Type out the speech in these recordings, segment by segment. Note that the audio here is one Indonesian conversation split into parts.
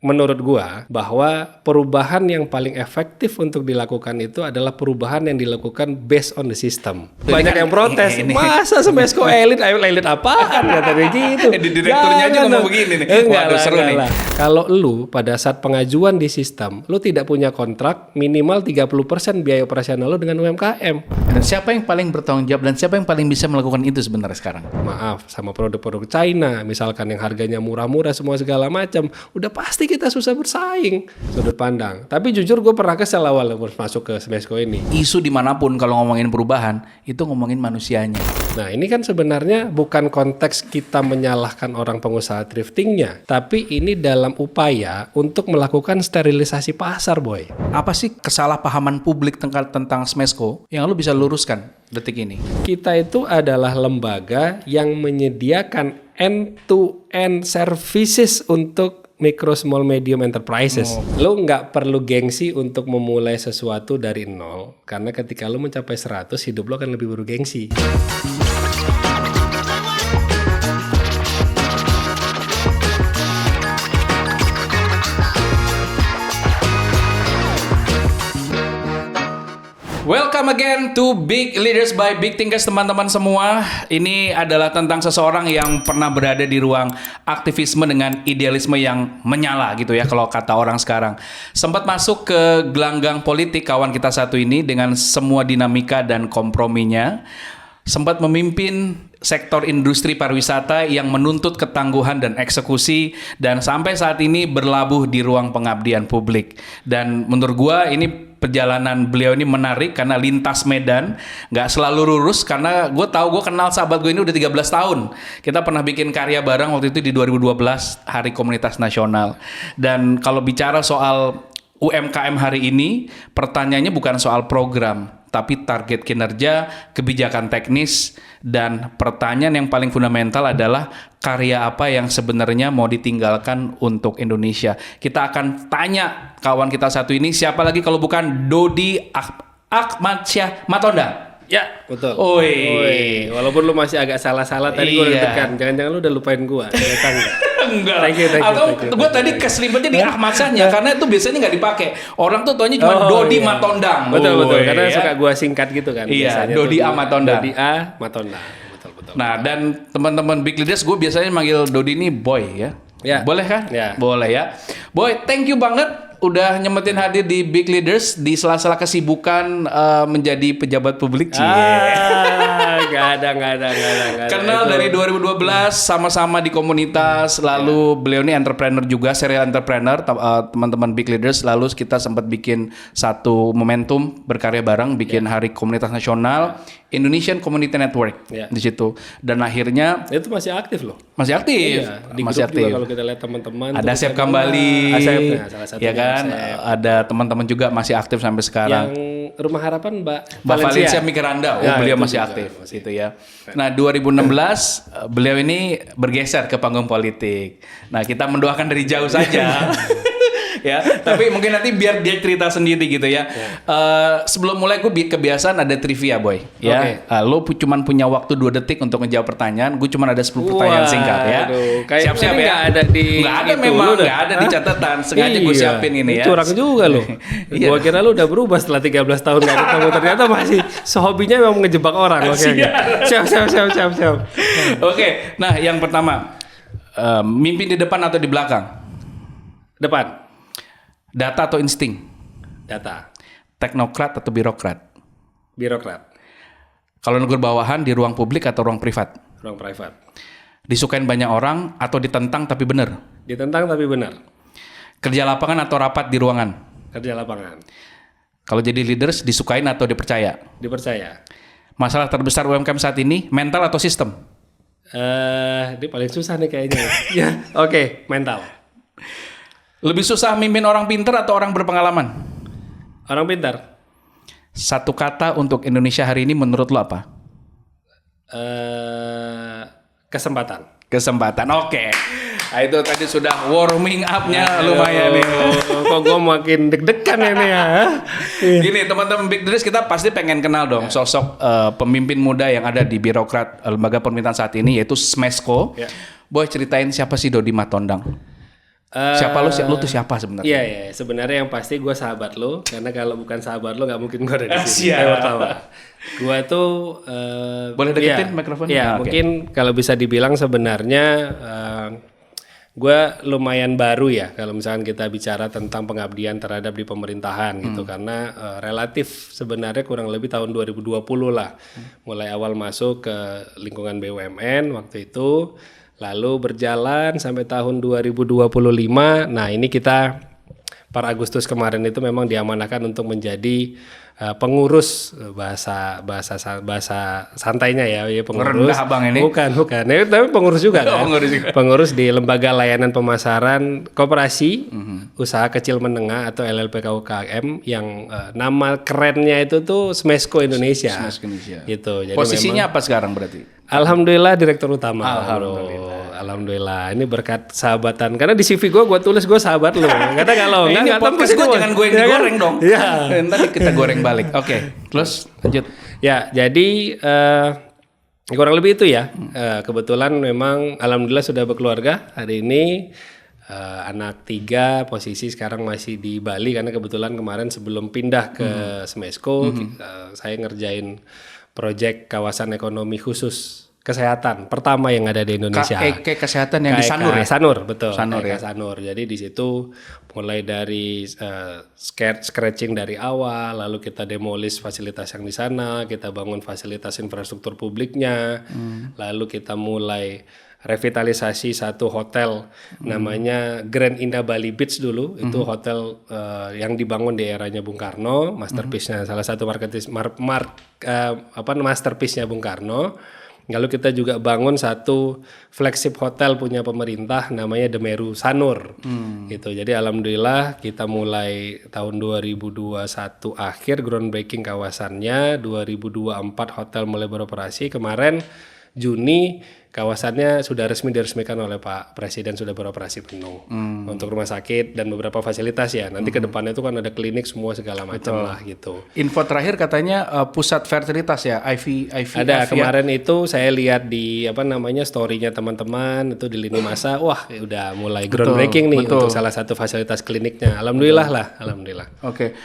menurut gua bahwa perubahan yang paling efektif untuk dilakukan itu adalah perubahan yang dilakukan based on the system. Banyak yang protes, masa Smesco elit apaan katanya gitu. Di direkturnya aja ngomong begini nih. Waduh, seru nih. Kalau lu pada saat pengajuan di sistem, lu tidak punya kontrak, minimal 30% biaya operasional lu dengan UMKM. Dan siapa yang paling bertanggung jawab dan siapa yang paling bisa melakukan itu sebenarnya sekarang? Maaf, sama produk-produk China, misalkan yang harganya murah-murah semua segala macam, udah pasti kita susah bersaing. Sudut pandang. Tapi jujur gue pernah kesel awal masuk ke Smesco ini. Isu dimanapun kalau ngomongin perubahan, itu ngomongin manusianya. Nah ini kan sebenarnya bukan konteks kita menyalahkan orang pengusaha thriftingnya, tapi ini dalam upaya untuk melakukan sterilisasi pasar, boy. Apa sih kesalahpahaman publik tentang Smesco yang lu bisa luruskan detik ini? Kita itu adalah lembaga yang menyediakan end-to-end services untuk micro, small, medium enterprises. Lo nggak perlu gengsi untuk memulai sesuatu dari nol, karena ketika lo mencapai 100, hidup lo akan lebih bergengsi. Welcome again to Big Leaders by Big Thinkers, teman-teman semua. Ini adalah tentang seseorang yang pernah berada di ruang aktivisme dengan idealisme yang menyala gitu ya kalau kata orang sekarang. Sempat masuk ke gelanggang politik kawan kita satu ini dengan semua dinamika dan komprominya. Sempat memimpin sektor industri pariwisata yang menuntut ketangguhan dan eksekusi, dan sampai saat ini berlabuh di ruang pengabdian publik. Dan menurut gua ini perjalanan beliau ini menarik karena lintas medan, nggak selalu lurus, karena gue kenal sahabat gue ini udah 13 tahun. Kita pernah bikin karya bareng waktu itu di 2012 Hari Komunitas Nasional. Dan kalau bicara soal UMKM hari ini, pertanyaannya bukan soal program, tapi target kinerja, kebijakan teknis, dan pertanyaan yang paling fundamental adalah karya apa yang sebenarnya mau ditinggalkan untuk Indonesia. Kita akan tanya kawan kita satu ini, siapa lagi kalau bukan Dodi Ahmadsyah Matonda. Ya, betul. Oi. Walaupun lu masih agak salah-salah tadi, gue udah deg-degan. Jangan-jangan lu udah lupain gue. Ternyata enggak. Thank you. Atau gue tadi keselimpetnya di Ahmadsyahnya karena itu biasanya nggak dipakai. Orang tuh taunya cuma Dodi Matondang. Betul. Karena suka gue singkat gitu kan. Iya, Dodi A Matondang. Dodi A Matondang. Betul. Nah, dan teman-teman Big Leaders, gue biasanya manggil Dodi ini Boy ya. Ya. Boleh kan? Ya. Boleh ya. Boy, thank you banget udah nyempetin hadir di Big Leaders di sela-sela kesibukan menjadi pejabat publik. Nggak ada. Kenal dari 2012, sama-sama di komunitas. Lalu beliau ini entrepreneur juga, serial entrepreneur, teman-teman Big Leaders. Lalu kita sempat bikin satu momentum berkarya bareng, bikin Hari Komunitas Nasional, Indonesian Community Network di situ. Dan akhirnya itu masih aktif loh. Masih aktif. Iya, di masih grup aktif. juga kalau kita lihat teman-teman. Ada Asep Kambali. Asepnya salah satunya. Ya kan? Asep. Ada teman-teman juga masih aktif sampai sekarang. Yang Rumah Harapan Mbak Valencia Mikiranda, beliau masih aktif gitu ya. Nah 2016 beliau ini bergeser ke panggung politik. Nah kita mendoakan dari jauh saja. Ya, tapi mungkin nanti biar dia cerita sendiri gitu ya. Sebelum mulai gue kebiasaan ada trivia, Boy. Ya, lo cuman punya waktu 2 detik untuk ngejawab pertanyaan. Gue cuman ada 10 pertanyaan singkat ya. Siap-siap ya. Nggak ada memang, nggak ada di catatan. Sengaja gue siapin ini ya. Curang juga lo. Gue kira lo udah berubah setelah 13 tahun nggak ketemu. Ternyata masih sehobinya memang ngejebak orang. Siap. Oke, nah yang pertama, mimpin di depan atau di belakang? Depan. Data atau insting? Data. Teknokrat atau birokrat? Birokrat. Kalau negur bawahan di ruang publik atau ruang privat? Ruang privat. Disukain banyak orang atau ditentang tapi benar? Ditentang tapi benar. Kerja lapangan atau rapat di ruangan? Kerja lapangan. Kalau jadi leaders disukain atau dipercaya? Dipercaya. Masalah terbesar UMKM saat ini mental atau sistem? Ini paling susah nih kayaknya. Ya, oke, mental. Lebih susah mimpin orang pintar atau orang berpengalaman? Orang pintar. Satu kata untuk Indonesia hari ini menurut lo apa? Kesempatan. Oke. Nah, itu tadi sudah warming up-nya lumayan nih. Kok gue makin deg-degan ini ya. Gini teman-teman Big Leaders, kita pasti pengen kenal dong sosok pemimpin muda yang ada di birokrat lembaga pemerintahan saat ini, yaitu Smesco. Boy, ceritain siapa sih Dodi Matondang? Siapa lu tuh siapa sebenarnya? Iya, iya. Sebenarnya yang pasti gue sahabat lo, karena kalau bukan sahabat lo nggak mungkin gue ada di Siap. sini. Yang pertama, gue tuh Boleh deketin mikrofon? Iya, Oke. mungkin kalau bisa dibilang sebenarnya gue lumayan baru ya kalau misalkan kita bicara tentang pengabdian terhadap di pemerintahan gitu, karena relatif sebenarnya kurang lebih tahun 2020 lah, mulai awal masuk ke lingkungan BUMN waktu itu. Lalu berjalan sampai tahun 2025. Nah, ini kita per Agustus kemarin itu memang diamanahkan untuk menjadi pengurus bahasa santainya ya pengurus. Rendah Bang ini. Bukan. Ya, tapi pengurus juga kan. Pengurus juga. Pengurus di Lembaga Layanan Pemasaran Koperasi Usaha Kecil Menengah atau LLPK UKM yang nama kerennya itu tuh Smesco Indonesia. Smesco Indonesia. Gitu. Jadi Posisinya apa sekarang berarti? Alhamdulillah direktur utama. Alhamdulillah. Ini berkat sahabatan. Karena di CV gue tulis gue sahabat lo. Kata kalau Ini podcast gue jangan gue yang digoreng dong. Iya. Nanti kita goreng balik. Oke, terus lanjut. Ya, jadi kurang lebih itu ya. Kebetulan memang alhamdulillah sudah berkeluarga hari ini. Anak 3, posisi sekarang masih di Bali karena kebetulan kemarin sebelum pindah ke Smesco saya ngerjain proyek kawasan ekonomi khusus kesehatan pertama yang ada di Indonesia. Kayak kesehatan yang di Sanur ya? Sanur, betul. Sanur ya. Sanur. Jadi di situ mulai dari scratching dari awal, lalu kita demolish fasilitas yang di sana, kita bangun fasilitas infrastruktur publiknya, lalu kita mulai revitalisasi satu hotel namanya Grand Indah Bali Beach dulu. Itu hotel yang dibangun di eranya Bung Karno, masterpiece-nya salah satu masterpiece-nya Bung Karno. Lalu kita juga bangun satu flagship hotel punya pemerintah namanya Demeru Sanur. Gitu. Jadi alhamdulillah kita mulai tahun 2021 akhir groundbreaking kawasannya, 2024 hotel mulai beroperasi. Kemarin Juni kawasannya sudah resmi diresmikan oleh Pak Presiden, sudah beroperasi penuh untuk rumah sakit dan beberapa fasilitas ya. Nanti ke depannya itu kan ada klinik semua segala macam lah gitu. Info terakhir katanya pusat fertilitas ya, IVF. Ada kemarin itu saya lihat di story-nya teman-teman itu di lini masa, wah udah mulai groundbreaking nih untuk salah satu fasilitas kliniknya. Alhamdulillah lah, alhamdulillah. Oke.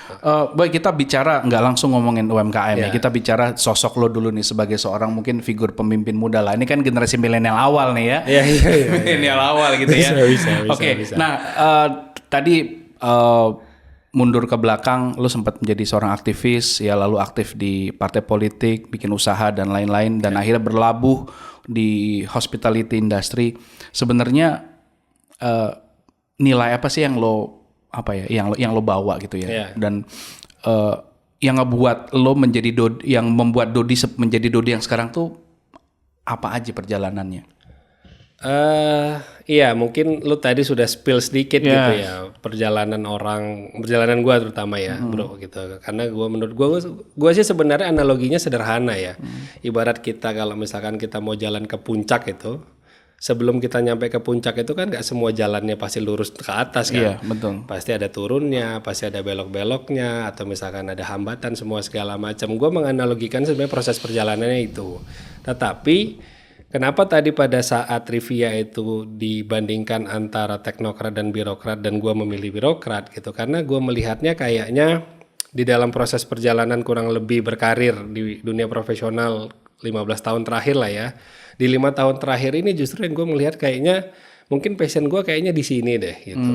Baik, kita bicara nggak langsung ngomongin UMKM ya. Kita bicara sosok lo dulu nih sebagai seorang mungkin figur pemimpin muda lah. Ini kan generasi milenial awal nih ya. Iya. Milenial awal gitu ya. Bisa. Oke. Nah, tadi mundur ke belakang, lu sempat menjadi seorang aktivis, ya lalu aktif di partai politik, bikin usaha dan lain-lain, dan akhirnya berlabuh di hospitality industry. Sebenarnya nilai apa sih yang lo yang lo bawa gitu ya? Dan yang ngebuat lo menjadi yang membuat Dodi menjadi Dodi yang sekarang tuh apa aja perjalanannya? Iya, mungkin lu tadi sudah spill sedikit gitu ya, perjalanan gua terutama ya, bro gitu. Karena menurut gua sih sebenarnya analoginya sederhana ya. Ibarat kita kalau misalkan kita mau jalan ke puncak itu, sebelum kita nyampe ke puncak itu kan nggak semua jalannya pasti lurus ke atas kan. Iya, betul. Pasti ada turunnya, pasti ada belok-beloknya, atau misalkan ada hambatan semua segala macam. Gua menganalogikan sebenarnya proses perjalanannya itu. Tetapi kenapa tadi pada saat trivia itu dibandingkan antara teknokrat dan birokrat dan gue memilih birokrat gitu, karena gue melihatnya kayaknya di dalam proses perjalanan kurang lebih berkarir di dunia profesional 15 tahun terakhir lah ya, di 5 tahun terakhir ini justru yang gue melihat kayaknya mungkin passion gue kayaknya di sini deh gitu,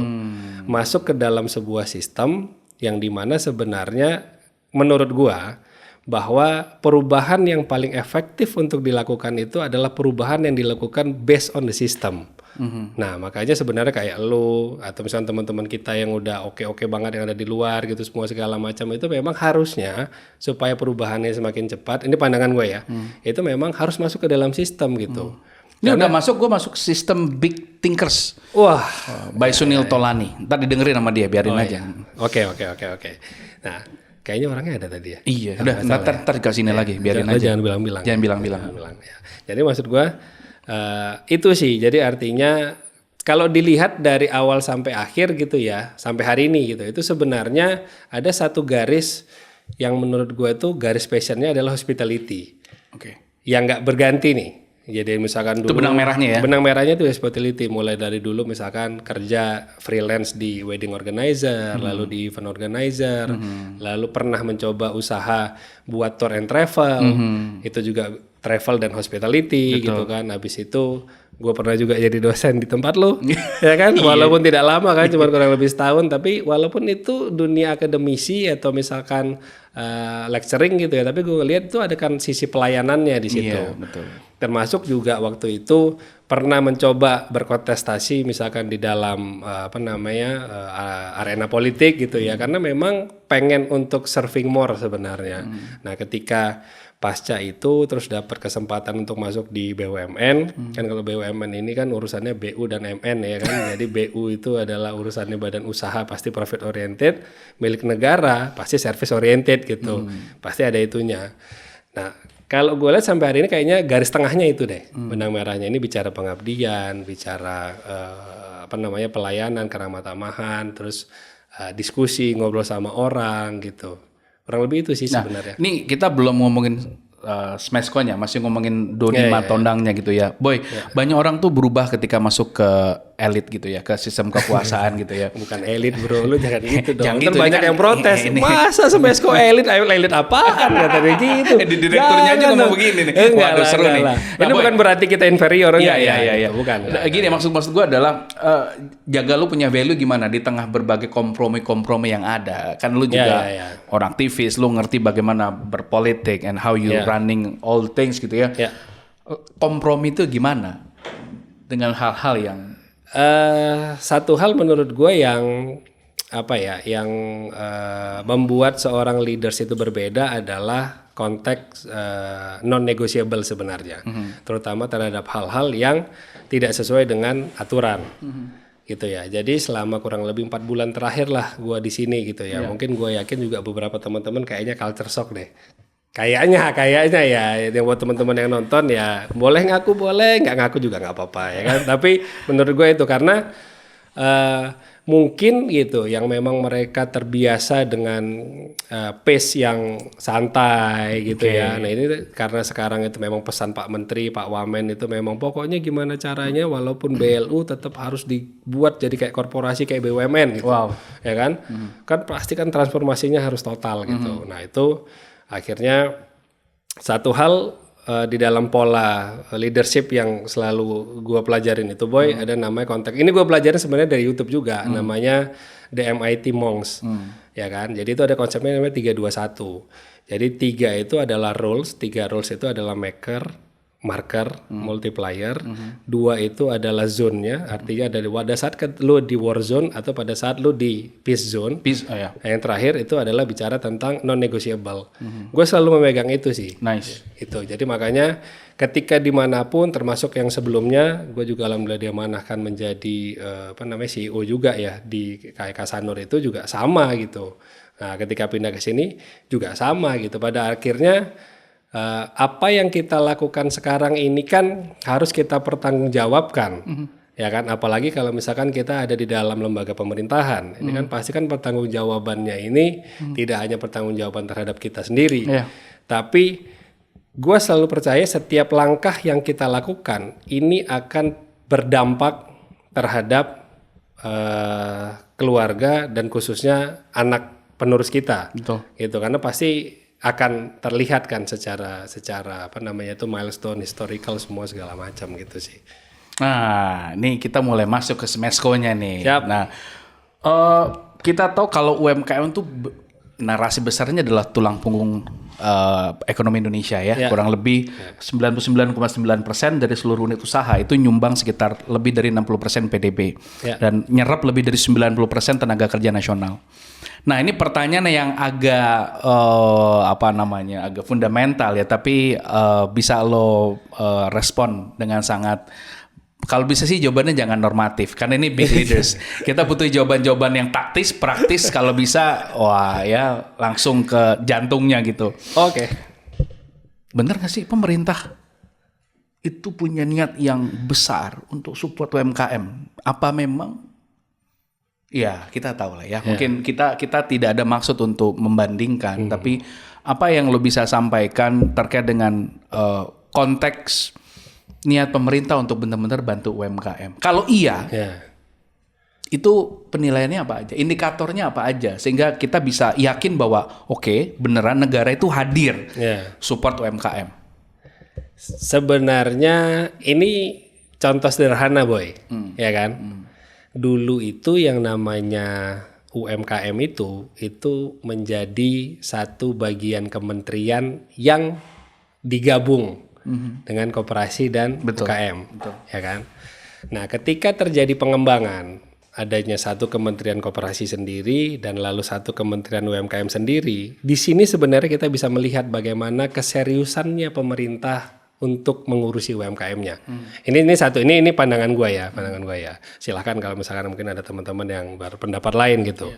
masuk ke dalam sebuah sistem yang dimana sebenarnya menurut gue bahwa perubahan yang paling efektif untuk dilakukan itu adalah perubahan yang dilakukan based on the system. Nah, makanya sebenarnya kayak lo atau misalnya teman-teman kita yang udah oke banget yang ada di luar gitu semua segala macam itu memang harusnya supaya perubahannya semakin cepat. Ini pandangan gue ya. Itu memang harus masuk ke dalam sistem gitu. Ini udah gue masuk sistem Big Thinkers. Wah, by Sunil Tolani. Ntar didengerin sama dia, biarin aja. Oke. Nah, kayaknya orangnya ada tadi ya. Iya, udah ntar ke sini lagi, biarin aja. Jangan bilang-bilang. Jangan bilang-bilang. Ya. Jadi maksud gue itu sih. Jadi artinya kalau dilihat dari awal sampai akhir gitu ya, sampai hari ini gitu, itu sebenarnya ada satu garis yang menurut gue itu garis passionnya adalah hospitality. Oke. Yang nggak berganti nih. Jadi misalkan Itu dulu benang merahnya ya? Benang merahnya itu hospitality, mulai dari dulu misalkan kerja freelance di wedding organizer, lalu di event organizer, lalu pernah mencoba usaha buat tour and travel, itu juga travel dan hospitality gitu kan. Habis itu gue pernah juga jadi dosen di tempat lo, ya kan? Walaupun tidak lama kan, cuma kurang lebih setahun, tapi walaupun itu dunia akademisi atau misalkan lecturing gitu ya, tapi gue ngeliat itu ada kan sisi pelayanannya di situ. Iya, betul. Termasuk juga waktu itu pernah mencoba berkontestasi misalkan di dalam arena politik gitu ya, karena memang pengen untuk serving more sebenarnya. Nah ketika pasca itu terus dapat kesempatan untuk masuk di BUMN, kan kalau BUMN ini kan urusannya BU dan MN ya kan. Jadi BU itu adalah urusannya badan usaha, pasti profit oriented, milik negara pasti service oriented gitu, pasti ada itunya. Nah kalau gue lihat sampai hari ini kayaknya garis tengahnya itu deh, benang merahnya ini bicara pengabdian, bicara pelayanan, keramatamahan, terus diskusi, ngobrol sama orang gitu. Kurang lebih itu sih sebenarnya. Nih kita belum ngomongin Smesco-nya, masih ngomongin Doni Matondangnya gitu ya. Boy, banyak orang tuh berubah ketika masuk ke elit gitu ya, ke sistem kekuasaan gitu ya. Bukan elit bro, lu jangan gitu dong. Jangan Ntar gitu, banyak ini yang protes. Masa Smesco elit? Ayo elit apaan? Katanya gitu. Di direkturnya aja ngomong begini nih. Waduh seru nih. Nah, ini bukan berarti kita inferior. Iya. Bukan. Gini maksud gue adalah jaga lu punya value gimana di tengah berbagai kompromi yang ada. Kan lu juga orang aktivis, lu ngerti bagaimana berpolitik and how you running all things gitu ya. Kompromi itu gimana dengan hal-hal yang satu hal menurut gue yang membuat seorang leaders itu berbeda adalah konteks non-negotiable sebenarnya, terutama terhadap hal-hal yang tidak sesuai dengan aturan, gitu ya. Jadi selama kurang lebih 4 bulan terakhir lah gue di sini gitu ya. Mungkin gue yakin juga beberapa teman-teman kayaknya culture shock deh. Kayaknya ya, buat teman-teman yang nonton ya boleh ngaku boleh, nggak ngaku juga nggak apa-apa ya kan. Tapi menurut gue itu karena mungkin gitu yang memang mereka terbiasa dengan pace yang santai gitu ya. Nah ini karena sekarang itu memang pesan Pak Menteri, Pak Wamen itu memang pokoknya gimana caranya walaupun BLU tetap harus dibuat jadi kayak korporasi kayak BUMN gitu. Ya kan? Kan pasti kan transformasinya harus total gitu. Nah itu akhirnya satu hal di dalam pola leadership yang selalu gue pelajarin itu Boy, ada namanya konteks. Ini gue pelajarin sebenarnya dari YouTube juga, namanya The MIT Monks, ya kan. Jadi itu ada konsepnya namanya 321. Jadi 3 itu adalah roles, 3 roles itu adalah maker, marker, multiplier. 2 itu adalah zone-nya, artinya pada saat lu di war zone atau pada saat lu di peace zone. Yang terakhir itu adalah bicara tentang non-negotiable. Gue selalu memegang itu sih. Nice. Itu. Jadi makanya ketika dimanapun, termasuk yang sebelumnya, gue juga alhamdulillah diamanahkan menjadi CEO juga ya di KK Sanur itu juga sama gitu. Nah ketika pindah ke sini juga sama gitu. Pada akhirnya apa yang kita lakukan sekarang ini kan harus kita pertanggungjawabkan, ya kan? Apalagi kalau misalkan kita ada di dalam lembaga pemerintahan, ini kan pasti kan pertanggungjawabannya ini tidak hanya pertanggungjawaban terhadap kita sendiri, tapi gue selalu percaya setiap langkah yang kita lakukan ini akan berdampak terhadap keluarga dan khususnya anak penerus kita, gitu. Karena pasti akan terlihat kan secara milestone historical semua segala macam gitu sih. Nah, nih kita mulai masuk ke Smesco-nya nih. Siap. Nah, kita tahu kalau UMKM tuh narasi besarnya adalah tulang punggung ekonomi Indonesia ya. Kurang lebih 99,9% dari seluruh unit usaha itu nyumbang sekitar lebih dari 60% PDB dan nyerap lebih dari 90% tenaga kerja nasional. Nah ini pertanyaan yang agak agak fundamental ya, tapi bisa lo respon dengan sangat, kalau bisa sih jawabannya jangan normatif karena ini big leaders. Kita butuh jawaban-jawaban yang taktis, praktis, kalau bisa langsung ke jantungnya gitu. Oke. Bener gak sih pemerintah itu punya niat yang besar untuk support UMKM? Apa memang? Ya kita tahu lah ya. Mungkin kita tidak ada maksud untuk membandingkan, tapi apa yang lo bisa sampaikan terkait dengan konteks niat pemerintah untuk benar-benar bantu UMKM? Kalau iya, Ya. itu penilaiannya apa aja? Indikatornya apa aja? Sehingga kita bisa yakin bahwa oke, beneran negara itu hadir Ya. support UMKM. Sebenarnya ini contoh sederhana, Boy. Ya kan? Dulu itu yang namanya UMKM itu menjadi satu bagian kementerian yang digabung dengan koperasi dan Betul. UKM, ya kan? Nah, ketika terjadi pengembangan, adanya satu kementerian koperasi sendiri dan lalu satu kementerian UMKM sendiri, di sini sebenarnya kita bisa melihat bagaimana keseriusannya pemerintah untuk mengurusi UMKM-nya. Ini pandangan gua ya. Silahkan kalau misalkan mungkin ada teman-teman yang berpendapat lain gitu.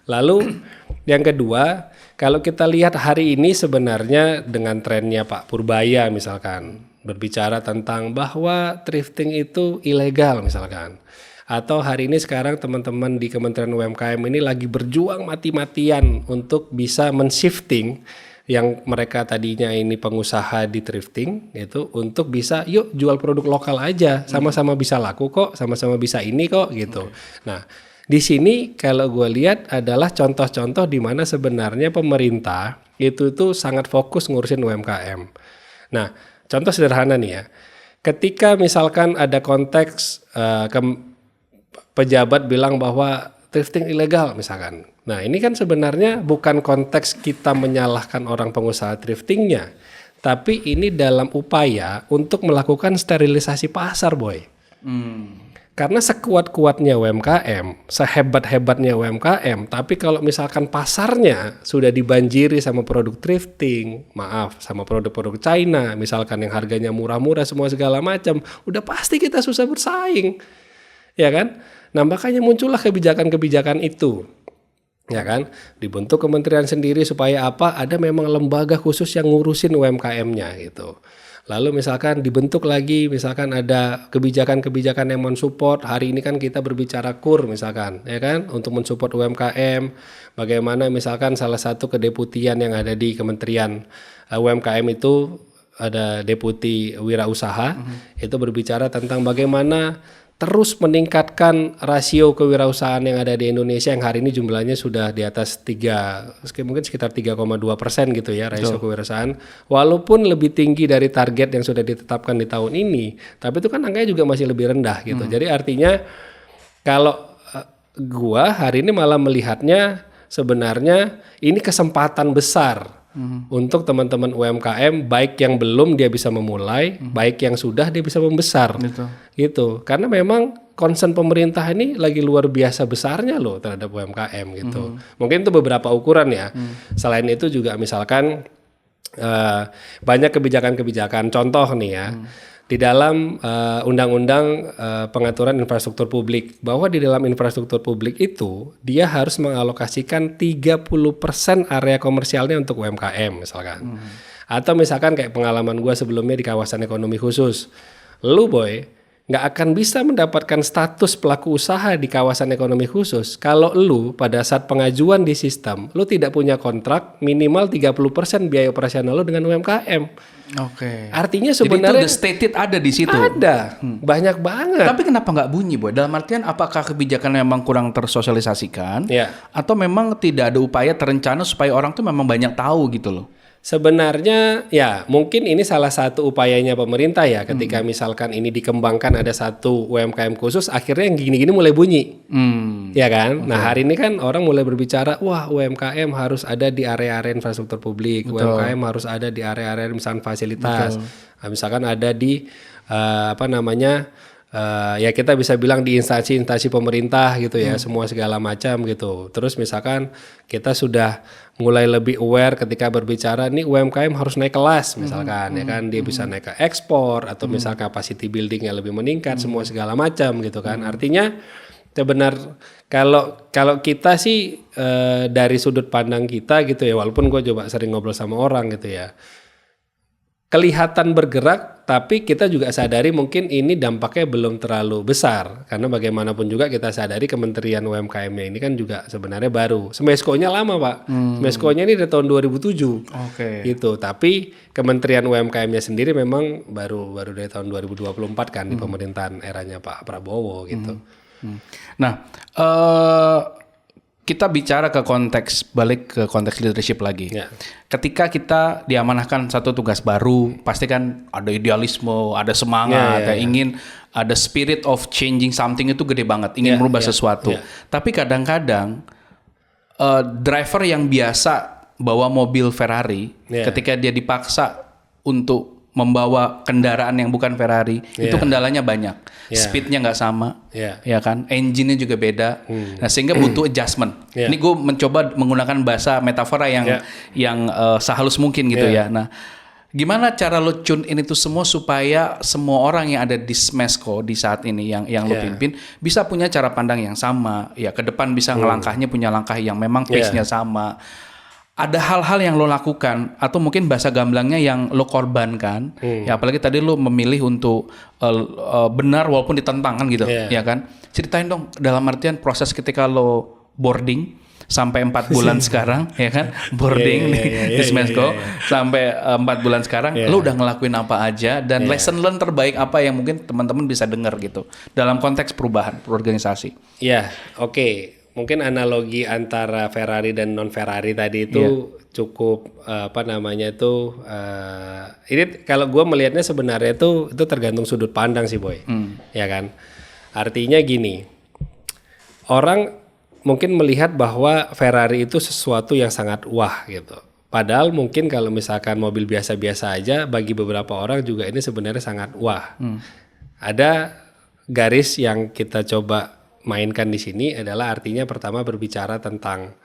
Lalu yang kedua, kalau kita lihat hari ini sebenarnya dengan trennya Pak Purbaya misalkan berbicara tentang bahwa thrifting itu ilegal misalkan. Atau hari ini sekarang teman-teman di Kementerian UMKM ini lagi berjuang mati-matian untuk bisa men-shifting yang mereka tadinya ini pengusaha di thrifting itu untuk bisa yuk jual produk lokal aja, sama-sama bisa laku kok, sama-sama bisa ini kok gitu. Nah, di sini kalau gue lihat adalah contoh-contoh di mana sebenarnya pemerintah itu tuh sangat fokus ngurusin UMKM. Nah, contoh sederhana nih ya, ketika misalkan ada konteks pejabat bilang bahwa thrifting ilegal misalkan. Nah, ini kan sebenarnya bukan konteks kita menyalahkan orang pengusaha thriftingnya, tapi ini dalam upaya untuk melakukan sterilisasi pasar, Boy. Karena sekuat-kuatnya UMKM, sehebat-hebatnya UMKM, tapi kalau misalkan pasarnya sudah dibanjiri sama produk thrifting, sama produk-produk China, misalkan yang harganya murah-murah semua segala macam, udah pasti kita susah bersaing. Ya kan? Nah, makanya muncullah kebijakan-kebijakan itu. Ya kan? Dibentuk kementerian sendiri supaya apa? Ada memang lembaga khusus yang ngurusin UMKM-nya gitu. Lalu misalkan dibentuk lagi, misalkan ada kebijakan-kebijakan yang mensupport. Hari ini kan kita berbicara KUR misalkan, ya kan? Untuk mensupport UMKM. Bagaimana misalkan salah satu kedeputian yang ada di Kementerian UMKM itu ada Deputi Wirausaha, itu berbicara tentang bagaimana terus meningkatkan rasio kewirausahaan yang ada di Indonesia yang hari ini jumlahnya sudah di atas 3, mungkin sekitar 3,2% gitu ya rasio kewirausahaan. Walaupun lebih tinggi dari target yang sudah ditetapkan di tahun ini, tapi itu kan angkanya juga masih lebih rendah gitu. Jadi artinya kalau gua hari ini malah melihatnya sebenarnya ini kesempatan besar untuk teman-teman UMKM, baik yang belum dia bisa memulai, baik yang sudah dia bisa membesar. Gitu. Karena memang concern pemerintah ini lagi luar biasa besarnya loh terhadap UMKM gitu. Mungkin itu beberapa ukuran ya. Selain itu juga misalkan banyak kebijakan-kebijakan, contoh nih ya. Di dalam undang-undang pengaturan infrastruktur publik, bahwa di dalam infrastruktur publik itu dia harus mengalokasikan 30% area komersialnya untuk UMKM misalkan. Atau misalkan kayak pengalaman gue sebelumnya di kawasan ekonomi khusus. Lu Boy nggak akan bisa mendapatkan status pelaku usaha di kawasan ekonomi khusus kalau lu pada saat pengajuan di sistem lu tidak punya kontrak minimal 30% biaya operasional lu dengan UMKM. Oke. Artinya Jadi sebenarnya itu the stated ada di situ. ada banyak banget. Tapi kenapa nggak bunyi, Boy? Dalam artian apakah kebijakan memang kurang tersosialisasikan? Ya. Atau memang tidak ada upaya terencana supaya orang tuh memang banyak tahu gitu loh? Sebenarnya ya mungkin ini salah satu upayanya pemerintah ya ketika misalkan ini dikembangkan ada satu UMKM khusus akhirnya yang gini-gini mulai bunyi. Ya kan? Nah, hari ini kan orang mulai berbicara wah UMKM harus ada di area-area infrastruktur publik, UMKM harus ada di area-area misalkan fasilitas. Nah, misalkan ada di ya kita bisa bilang di instansi-instansi pemerintah gitu ya, semua segala macam gitu. Terus misalkan kita sudah mulai lebih aware ketika berbicara nih UMKM harus naik kelas misalkan ya kan, dia bisa naik ke ekspor atau misal capacity buildingnya lebih meningkat, semua segala macam gitu kan. Artinya kalau kita sih dari sudut pandang kita gitu ya, walaupun gue coba sering ngobrol sama orang gitu ya, kelihatan bergerak, tapi kita juga sadari mungkin ini dampaknya belum terlalu besar. Karena bagaimanapun juga kita sadari Kementerian UMKM-nya ini kan juga sebenarnya baru. Smesco-nya lama, Pak. Smesco-nya ini dari tahun 2007. Oke. Gitu. Tapi Kementerian UMKM-nya sendiri memang baru dari tahun 2024 kan di pemerintahan eranya Pak Prabowo gitu. Nah, kita bicara balik ke konteks leadership lagi. Ya. Ketika kita diamanahkan satu tugas baru, pasti kan ada idealisme, ada semangat, ingin ada spirit of changing something itu gede banget, ingin merubah sesuatu. Tapi kadang-kadang driver yang biasa bawa mobil Ferrari, ketika dia dipaksa untuk membawa kendaraan yang bukan Ferrari, itu kendalanya banyak. Speednya nggak sama, ya kan? Engine-nya juga beda. Nah, sehingga butuh adjustment. Ini gue mencoba menggunakan bahasa metafora yang sehalus mungkin gitu ya. Nah, gimana cara lo tune in itu semua supaya semua orang yang ada di Smesco di saat ini yang lo pimpin bisa punya cara pandang yang sama, ya ke depan bisa ngelangkahnya punya langkah yang memang pace-nya sama. Ada hal-hal yang lo lakukan atau mungkin bahasa gamblangnya yang lo korbankan, ya apalagi tadi lo memilih untuk benar walaupun ditentang kan gitu, ya kan? Ceritain dong dalam artian proses ketika lo boarding sampai 4 bulan sekarang, ya kan? Boarding di Smesco sampai 4 bulan sekarang, lo udah ngelakuin apa aja dan lesson learn terbaik apa yang mungkin teman-teman bisa dengar gitu dalam konteks perubahan berorganisasi. Ya, oke. Mungkin analogi antara Ferrari dan non Ferrari tadi itu cukup ini kalau gue melihatnya sebenarnya itu tergantung sudut pandang sih Boy, ya kan. Artinya gini, orang mungkin melihat bahwa Ferrari itu sesuatu yang sangat wah gitu. Padahal mungkin kalau misalkan mobil biasa-biasa aja bagi beberapa orang juga ini sebenarnya sangat wah. Ada garis yang kita coba mainkan di sini adalah artinya pertama berbicara tentang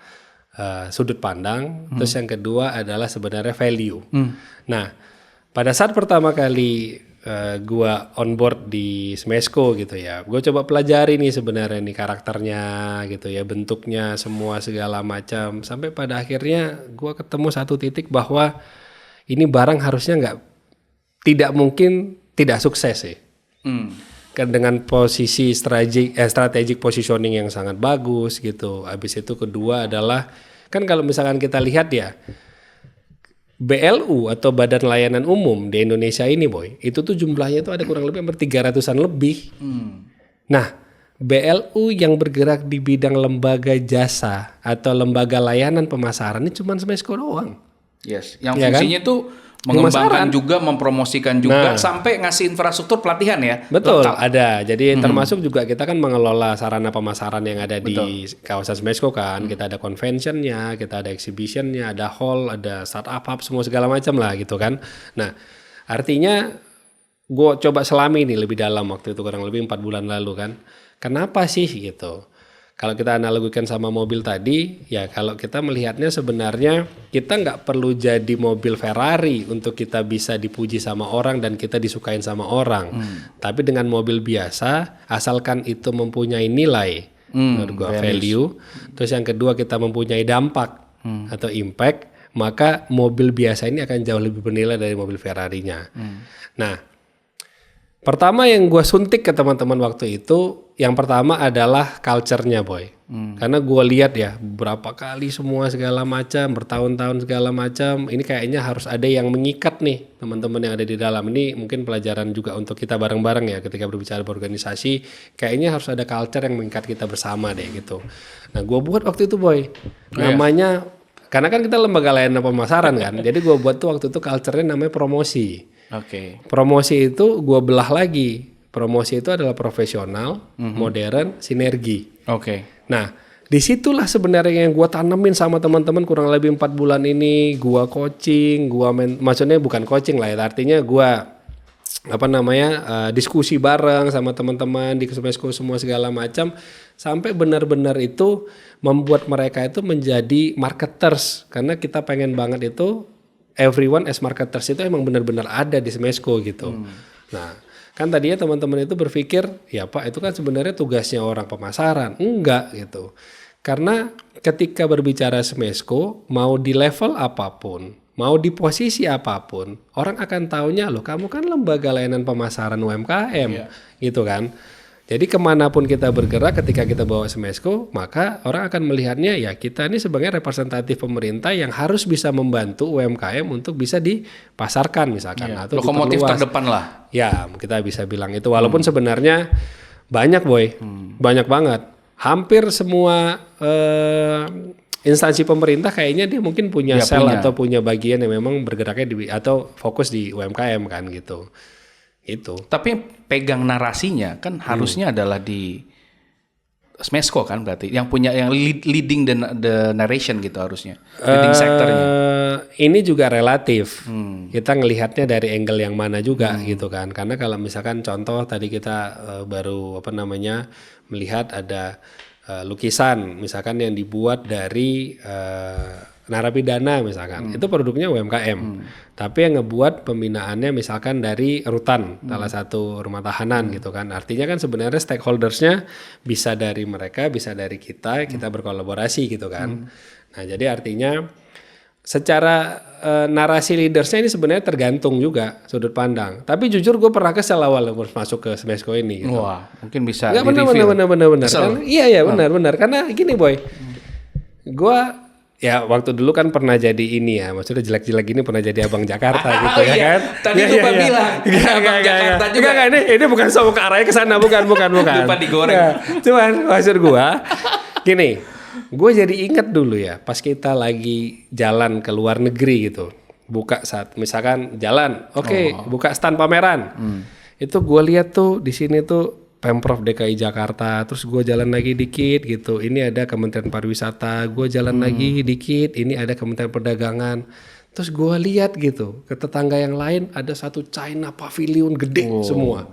sudut pandang, terus yang kedua adalah sebenarnya value. Nah, pada saat pertama kali gua on board di Smesco gitu ya, gua coba pelajari nih sebenarnya nih karakternya gitu ya, bentuknya semua segala macam, sampai pada akhirnya gua ketemu satu titik bahwa ini barang harusnya tidak mungkin tidak sukses sih. Dengan posisi strategic positioning yang sangat bagus gitu. Habis itu kedua adalah kan kalau misalkan kita lihat ya BLU atau Badan Layanan Umum di Indonesia ini Boy, itu tuh jumlahnya itu ada kurang lebih hampir 300-an lebih. Nah, BLU yang bergerak di bidang lembaga jasa atau lembaga layanan pemasaran ini cuma Smesco doang. Yes, yang fungsinya tuh mengembangkan juga, mempromosikan juga, sampai ngasih infrastruktur pelatihan ya. Betul, ada. Jadi termasuk juga kita kan mengelola sarana pemasaran yang ada di kawasan Smesco kan. Kita ada conventionnya, kita ada exhibitionnya, ada hall, ada startup hub, semua segala macam lah gitu kan. Nah, artinya gue coba selami nih lebih dalam waktu itu kurang lebih 4 bulan lalu kan. Kenapa sih gitu? Kalau kita analogikan sama mobil tadi, ya kalau kita melihatnya sebenarnya kita nggak perlu jadi mobil Ferrari untuk kita bisa dipuji sama orang dan kita disukain sama orang. Tapi dengan mobil biasa, asalkan itu mempunyai nilai, menurut gua value. Terus yang kedua kita mempunyai dampak atau impact, maka mobil biasa ini akan jauh lebih bernilai dari mobil Ferrarinya. Nah, pertama yang gue suntik ke teman-teman waktu itu, yang pertama adalah culture-nya Boy. Karena gue lihat ya berapa kali semua segala macam, bertahun-tahun segala macam, ini kayaknya harus ada yang mengikat nih teman-teman yang ada di dalam. Ini mungkin pelajaran juga untuk kita bareng-bareng ya ketika berbicara berorganisasi, kayaknya harus ada culture yang mengikat kita bersama deh gitu. Nah gue buat waktu itu Boy, namanya, karena kan kita lembaga layanan pemasaran kan, jadi gue buat tuh waktu itu culture-nya namanya promosi. Promosi itu gue belah lagi. Promosi itu adalah profesional, modern, sinergi. Nah, disitulah sebenarnya yang gue tanemin sama teman-teman kurang lebih 4 bulan ini. Gue coaching, maksudnya bukan coaching lah ya. Artinya gue diskusi bareng sama teman-teman di Smesco semua segala macam. Sampai benar-benar itu membuat mereka itu menjadi marketers. Karena kita pengen banget itu everyone as marketers itu emang benar-benar ada di Smesco gitu. Nah, kan tadinya teman-teman itu berpikir, ya Pak itu kan sebenarnya tugasnya orang pemasaran. Enggak gitu. Karena ketika berbicara Smesco, mau di level apapun, mau di posisi apapun, orang akan taunya loh, kamu kan lembaga layanan pemasaran UMKM, gitu kan. Jadi kemanapun kita bergerak ketika kita bawa Smesco, maka orang akan melihatnya ya kita ini sebagai representatif pemerintah yang harus bisa membantu UMKM untuk bisa dipasarkan misalkan atau lokomotif diperluas. terdepan lah. Ya kita bisa bilang itu walaupun sebenarnya banyak banyak banget. Hampir semua instansi pemerintah kayaknya dia mungkin punya sel atau punya bagian yang memang bergeraknya atau fokus di UMKM kan gitu. Itu. Tapi pegang narasinya kan harusnya adalah di Smesco kan berarti yang punya yang leading the narration gitu harusnya. Leading sektornya. Ini juga relatif. Kita ngelihatnya dari angle yang mana juga gitu kan. Karena kalau misalkan contoh tadi kita baru melihat ada lukisan misalkan yang dibuat dari narapidana misalkan, itu produknya UMKM. Tapi yang ngebuat pembinaannya misalkan dari rutan, salah satu rumah tahanan gitu kan. Artinya kan sebenarnya stakeholdersnya bisa dari mereka, bisa dari kita berkolaborasi gitu kan. Nah jadi artinya secara narasi leadersnya ini sebenarnya tergantung juga sudut pandang. Tapi jujur gue pernah kesel awal masuk ke Smesco ini. Gitu. Wah mungkin bisa di-review. Benar. Kan, iya benar. Karena gini boy, gue ya waktu dulu kan pernah jadi ini ya, maksudnya jelek-jelek gini pernah jadi abang Jakarta gitu ya kan. Tadi lupa bilang. Abang Jakarta juga. Ini bukan soal ke arahnya ke sana, bukan. Lupa digoreng. Ya, cuman maksud gua gini, gue jadi ingat dulu ya, pas kita lagi jalan ke luar negeri gitu, buka saat misalkan jalan, buka stand pameran, itu gue lihat tuh di sini tuh Pemprov DKI Jakarta, terus gue jalan lagi dikit gitu, ini ada Kementerian Pariwisata, gue jalan lagi dikit, ini ada Kementerian Perdagangan, terus gue lihat gitu ke tetangga yang lain ada satu China Pavilion gede semua,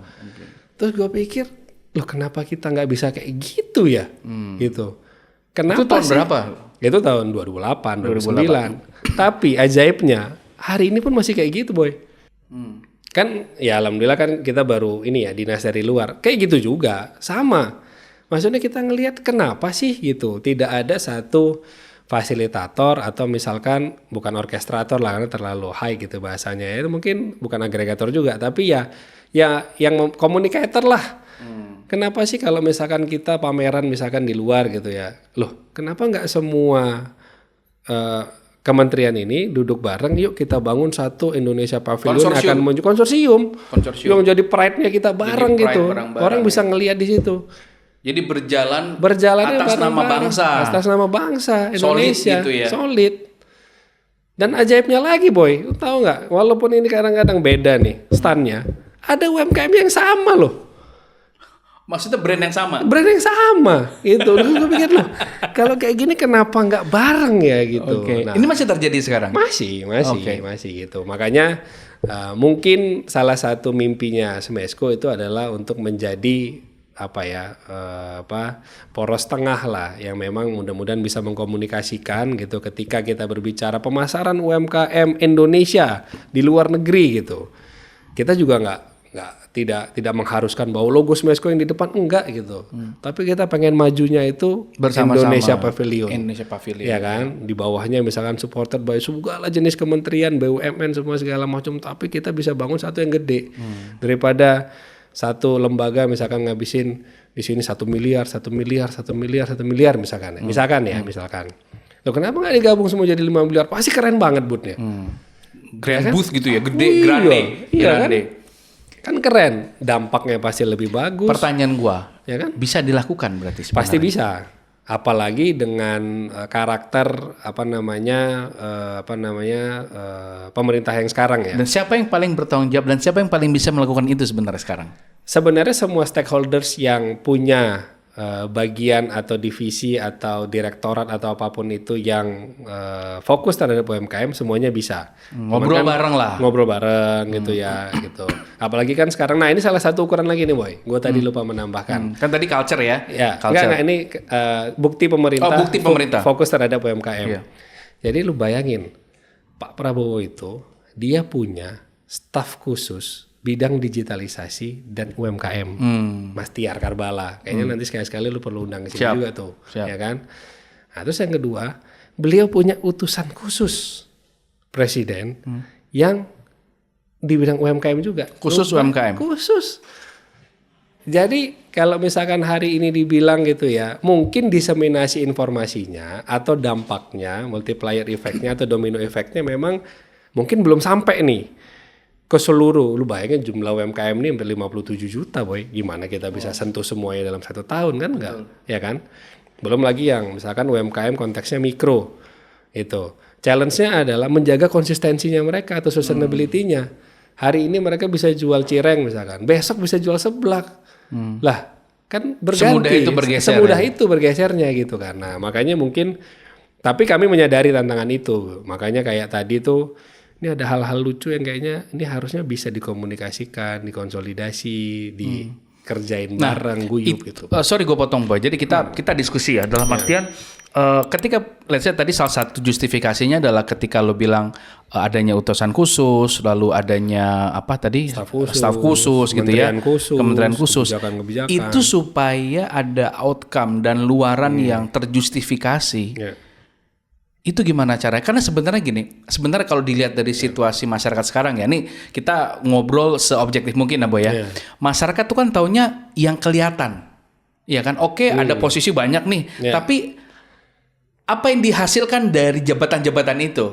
terus gue pikir, loh kenapa kita nggak bisa kayak gitu ya, gitu, kenapa? Itu tahun berapa? Itu tahun 2008, 2009, tapi ajaibnya hari ini pun masih kayak gitu boy. Kan ya alhamdulillah kan kita baru ini ya dinas dari luar kayak gitu juga sama, maksudnya kita ngelihat kenapa sih gitu tidak ada satu fasilitator atau misalkan bukan orkestrator lah karena terlalu high gitu bahasanya, itu mungkin bukan agregator juga tapi ya yang komunikator lah. Kenapa sih kalau misalkan kita pameran misalkan di luar gitu ya, loh kenapa nggak semua kementerian ini duduk bareng, yuk kita bangun satu Indonesia Pavilion akan menuju konsorsium. Yang jadi pride-nya kita bareng gitu. Orang bisa ngelihat di situ. Jadi berjalan atas nama bangsa. Atas nama bangsa Indonesia. Solid gitu ya. Solid. Dan ajaibnya lagi boy, lu tahu nggak? Walaupun ini kadang-kadang beda nih standnya, ada UMKM yang sama loh. Maksudnya brand yang sama? Brand yang sama gitu. Terus gue pikir loh, kalau kayak gini kenapa nggak bareng ya gitu. Nah, ini masih terjadi sekarang? Masih gitu. Makanya mungkin salah satu mimpinya Smesco itu adalah untuk menjadi poros tengah lah yang memang mudah-mudahan bisa mengkomunikasikan gitu ketika kita berbicara pemasaran UMKM Indonesia di luar negeri gitu. Kita juga tidak mengharuskan bahwa logo Smesco yang di depan enggak gitu. Tapi kita pengen majunya itu bersama-sama Indonesia Pavilion. Ya kan? Di bawahnya misalkan supported by segala jenis kementerian, BUMN semua segala macam, tapi kita bisa bangun satu yang gede. Daripada satu lembaga misalkan ngabisin di sini 1 miliar misalkan. Misalkan. Loh kenapa enggak digabung semua jadi 5 miliar? Pasti keren banget bootnya. Grand booth gitu ya, gede, grande. Kan keren, dampaknya pasti lebih bagus. Pertanyaan gua, ya kan? Bisa dilakukan berarti sebenarnya? Pasti bisa. Apalagi dengan karakter pemerintah yang sekarang ya. Dan siapa yang paling bertanggung jawab dan siapa yang paling bisa melakukan itu sebenarnya sekarang? Sebenarnya semua stakeholders yang punya bagian atau divisi atau direktorat atau apapun itu yang fokus terhadap UMKM semuanya bisa ngobrol bareng gitu ya gitu. Apalagi kan sekarang, nah ini salah satu ukuran lagi nih boy, gue tadi lupa menambahkan. Kan tadi culture ya? Enggak, ini bukti pemerintah fokus terhadap UMKM. Jadi lu bayangin Pak Prabowo itu dia punya staf khusus bidang digitalisasi dan UMKM, Mas Tiar Karbala. Kayaknya nanti sekali-sekali lu perlu undang ke sini juga tuh, ya kan? Nah, terus yang kedua, beliau punya utusan khusus presiden yang di bidang UMKM juga. Khusus UMKM. Khusus. Jadi kalau misalkan hari ini dibilang gitu ya, mungkin diseminasi informasinya atau dampaknya, multiplier efeknya atau domino efeknya memang mungkin belum sampai nih ke seluruh. Lu bayangin jumlah UMKM ini hampir 57 juta boy. Gimana kita bisa sentuh semuanya dalam 1 tahun kan enggak? Ya kan? Belum lagi yang misalkan UMKM konteksnya mikro. Itu. Challenge-nya adalah menjaga konsistensinya mereka atau sustainability-nya. Hari ini mereka bisa jual cireng misalkan, besok bisa jual seblak. Lah, kan berganti. Semudah itu bergeser. Semudah itu bergesernya gitu kan. Nah, makanya mungkin tapi kami menyadari tantangan itu. Makanya kayak tadi tuh ini ada hal-hal lucu yang kayaknya ini harusnya bisa dikomunikasikan, dikonsolidasi, dikerjain bareng, guyup gitu. Sorry gue potong Boy. Jadi kita diskusi ya dalam artian ketika let's say tadi salah satu justifikasinya adalah ketika lo bilang adanya utusan khusus, lalu adanya apa tadi Staf khusus gitu ya, kementerian khusus kebijakan-kebijakan. itu supaya ada outcome dan luaran yang terjustifikasi. Ya. Itu gimana caranya? Karena sebenarnya gini, sebenarnya kalau dilihat dari situasi masyarakat sekarang ya, nih kita ngobrol seobjektif mungkin ya Boy ya. Masyarakat tuh kan taunya yang kelihatan, ya kan? Oke, ada posisi banyak nih, tapi apa yang dihasilkan dari jabatan-jabatan itu?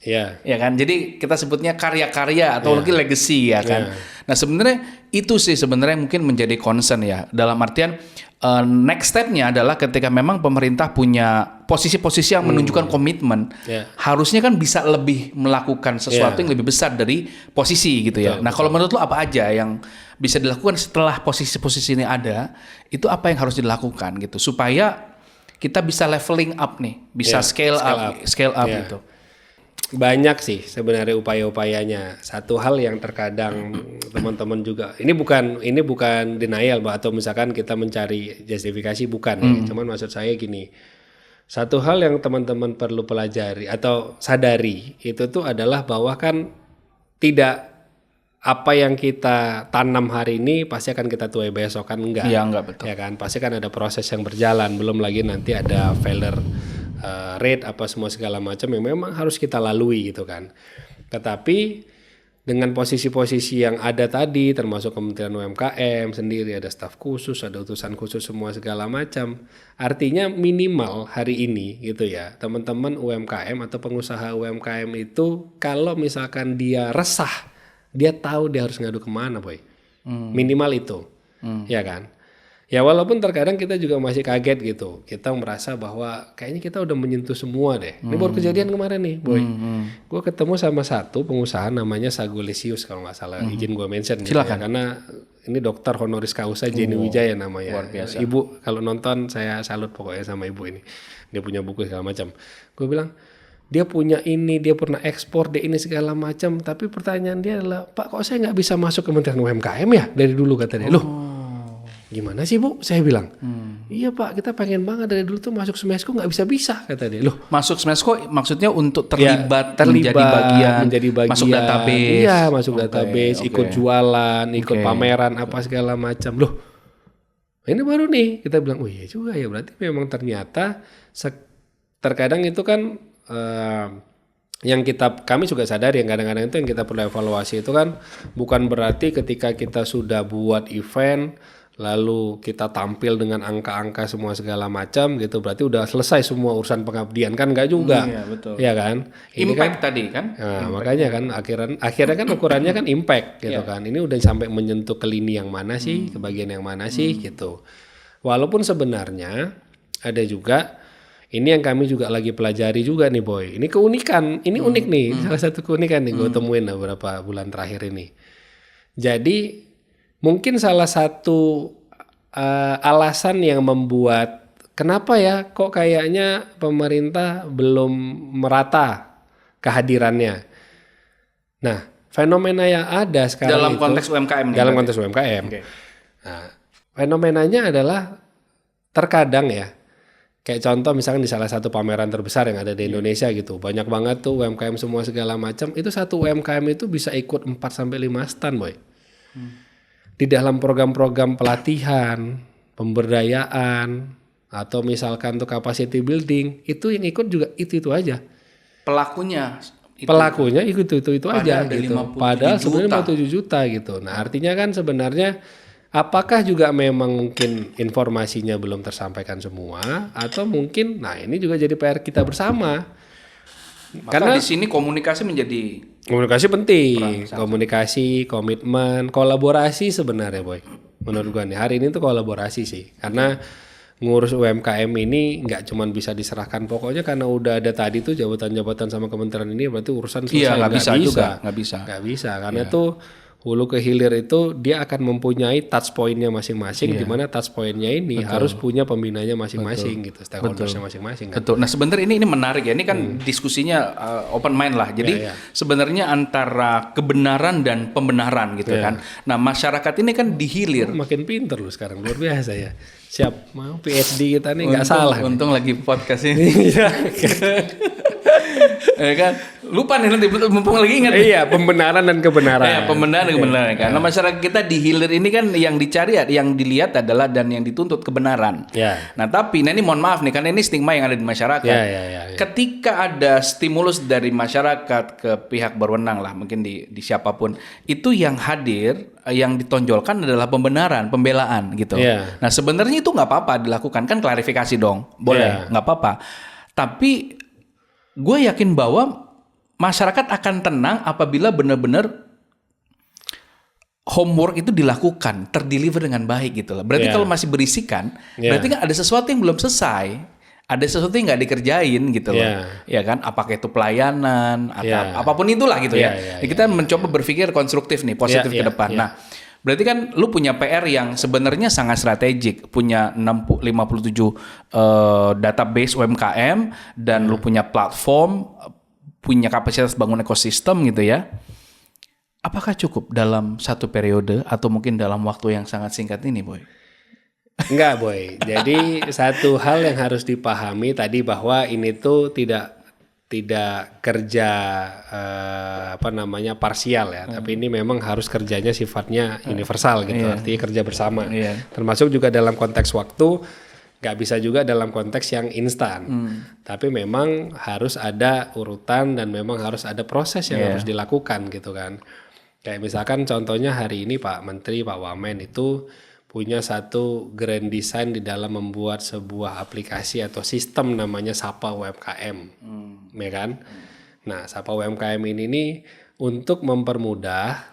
Ya kan? Jadi kita sebutnya karya-karya atau lagi legacy ya kan. Nah sebenarnya itu sih sebenarnya mungkin menjadi concern ya. Dalam artian next step-nya adalah ketika memang pemerintah punya posisi-posisi yang menunjukkan komitmen, harusnya kan bisa lebih melakukan sesuatu yang lebih besar dari posisi gitu ya. Nah kalau menurut lo apa aja yang bisa dilakukan setelah posisi-posisi ini ada, itu apa yang harus dilakukan gitu supaya kita bisa leveling up nih, bisa scale up gitu. Banyak sih sebenarnya upaya-upayanya. Satu hal yang terkadang teman-teman juga ini bukan denial atau misalkan kita mencari justifikasi bukan ya. Cuman maksud saya gini. Satu hal yang teman-teman perlu pelajari atau sadari itu tuh adalah bahwa kan tidak apa yang kita tanam hari ini pasti akan kita tuai besok kan enggak. Iya, enggak betul. Ya kan, pasti kan ada proses yang berjalan, belum lagi nanti ada failure rate apa semua segala macam yang memang harus kita lalui gitu kan. Tetapi dengan posisi-posisi yang ada tadi termasuk Kementerian UMKM sendiri ada staf khusus, ada utusan khusus semua segala macam. Artinya minimal hari ini gitu ya, teman-teman UMKM atau pengusaha UMKM itu kalau misalkan dia resah dia tahu dia harus ngadu kemana boy. Minimal itu. Ya kan. Ya walaupun terkadang kita juga masih kaget gitu. Kita merasa bahwa kayaknya kita udah menyentuh semua deh. Ini baru kejadian kemarin nih boy. Gue ketemu sama satu pengusaha namanya Sagolesius kalau nggak salah. Izin gue mention. Silakan. Gitu ya. Karena ini dokter honoris causa Jenny Wijaya namanya. Luar biasa. Ibu kalau nonton saya salut pokoknya sama ibu ini. Dia punya buku segala macam. Gue bilang dia punya ini, dia pernah ekspor, dia ini segala macam. Tapi pertanyaan dia adalah, Pak kok saya nggak bisa masuk Kementerian UMKM ya dari dulu kata dia. Loh, gimana sih Bu? Saya bilang, iya Pak kita pengen banget dari dulu tuh masuk Smesco nggak bisa kata dia. Loh, masuk Smesco maksudnya untuk terlibat menjadi bagian, masuk database. Iya, masuk database, ikut jualan, ikut pameran apa segala macam. Loh, ini baru nih kita bilang, oh iya juga ya berarti memang ternyata terkadang itu kan yang kami juga sadar yang kadang-kadang itu yang kita perlu evaluasi itu kan bukan berarti ketika kita sudah buat event lalu kita tampil dengan angka-angka semua segala macam gitu berarti udah selesai semua urusan pengabdian kan enggak juga. Iya betul. Ya kan? Ini Impact kan, tadi kan. Nah, makanya kan akhirnya kan ukurannya kan impact gitu kan. Ini udah sampai menyentuh ke lini yang mana sih, ke bagian yang mana sih gitu. Walaupun sebenarnya ada juga ini yang kami juga lagi pelajari juga nih Boy. Ini keunikan, ini unik nih. Salah satu keunikan nih gue temuin beberapa bulan terakhir ini. Jadi mungkin salah satu alasan yang membuat kenapa ya kok kayaknya pemerintah belum merata kehadirannya. Nah, fenomena yang ada sekarang dalam itu, konteks UMKM. Dalam konteks UMKM. Okay. Nah, fenomenanya adalah terkadang ya. Kayak contoh misalkan di salah satu pameran terbesar yang ada di Indonesia gitu. Banyak banget tuh UMKM semua segala macam. Itu satu UMKM itu bisa ikut 4 sampai 5 stand, Boy. Di dalam program-program pelatihan, pemberdayaan atau misalkan tuh capacity building, itu yang ikut juga itu aja. Pelakunya pelakunya itu aja ada gitu. 57 Padahal sebenarnya juta. mau 7 juta gitu. Nah, artinya kan sebenarnya apakah juga memang mungkin informasinya belum tersampaikan semua atau mungkin nah ini juga jadi PR kita bersama. Maka Karena di sini komunikasi menjadi komunikasi penting, komunikasi, komitmen, kolaborasi sebenarnya boy. Menurut gua nih hari ini tuh kolaborasi sih, karena ngurus UMKM ini nggak cuman bisa diserahkan pokoknya karena udah ada tadi tuh jabatan-jabatan sama kementerian ini berarti urusan selesai. Iya, nggak bisa juga, nggak bisa. Nggak bisa karena tuh hulu ke hilir itu dia akan mempunyai touch point-nya masing-masing, di mana touch point-nya ini harus punya pembinanya masing-masing gitu, stakeholders-nya masing-masing kan. Betul. Nah sebenarnya ini menarik ya. Ini kan diskusinya open mind lah. Jadi sebenarnya antara kebenaran dan pembenaran gitu kan. Nah masyarakat ini kan dihilir. Makin pinter lu sekarang, luar biasa ya. Siap, mau PhD kita nih nggak salah. Untung lagi podcast ini. Ya kan? Lupa nih nanti mumpung lagi ingat. Iya, pembenaran dan kebenaran. Ya, pembenaran dan kebenaran kan. Nah, masyarakat kita di hilir ini kan yang dicari, yang dilihat adalah dan yang dituntut kebenaran. Ya. Nah, tapi ini mohon maaf nih karena ini stigma yang ada di masyarakat. Ya. Ketika ada stimulus dari masyarakat ke pihak berwenang lah, mungkin di siapapun, itu yang hadir, yang ditonjolkan adalah pembenaran, pembelaan gitu. Ya. Nah, sebenarnya itu nggak apa-apa dilakukan, kan klarifikasi dong, boleh, nggak apa-apa. Tapi gue yakin bahwa masyarakat akan tenang apabila benar-benar homework itu dilakukan, terdeliver dengan baik gitu lah. Berarti kalau masih berisikan, berarti kan ada sesuatu yang belum selesai, ada sesuatu yang nggak dikerjain gitu loh, ya kan? Apakah itu pelayanan atau apapun itulah gitu ya. Kita mencoba berpikir konstruktif nih, positif ke depan. Nah, berarti kan lu punya PR yang sebenarnya sangat strategik, punya 57 database UMKM dan lu punya platform, punya kapasitas bangun ekosistem gitu ya. Apakah cukup dalam satu periode atau mungkin dalam waktu yang sangat singkat ini, Boy? Enggak, Boy. Jadi satu hal yang harus dipahami tadi bahwa ini tuh tidak kerja parsial ya, tapi ini memang harus kerjanya sifatnya universal gitu, artinya kerja bersama. Termasuk juga dalam konteks waktu, nggak bisa juga dalam konteks yang instan. Tapi memang harus ada urutan dan memang harus ada proses yang harus dilakukan gitu kan. Kayak misalkan contohnya hari ini Pak Menteri, Pak Wamen itu punya satu grand design di dalam membuat sebuah aplikasi atau sistem namanya Sapa UMKM, ya kan? Nah, Sapa UMKM ini nih untuk mempermudah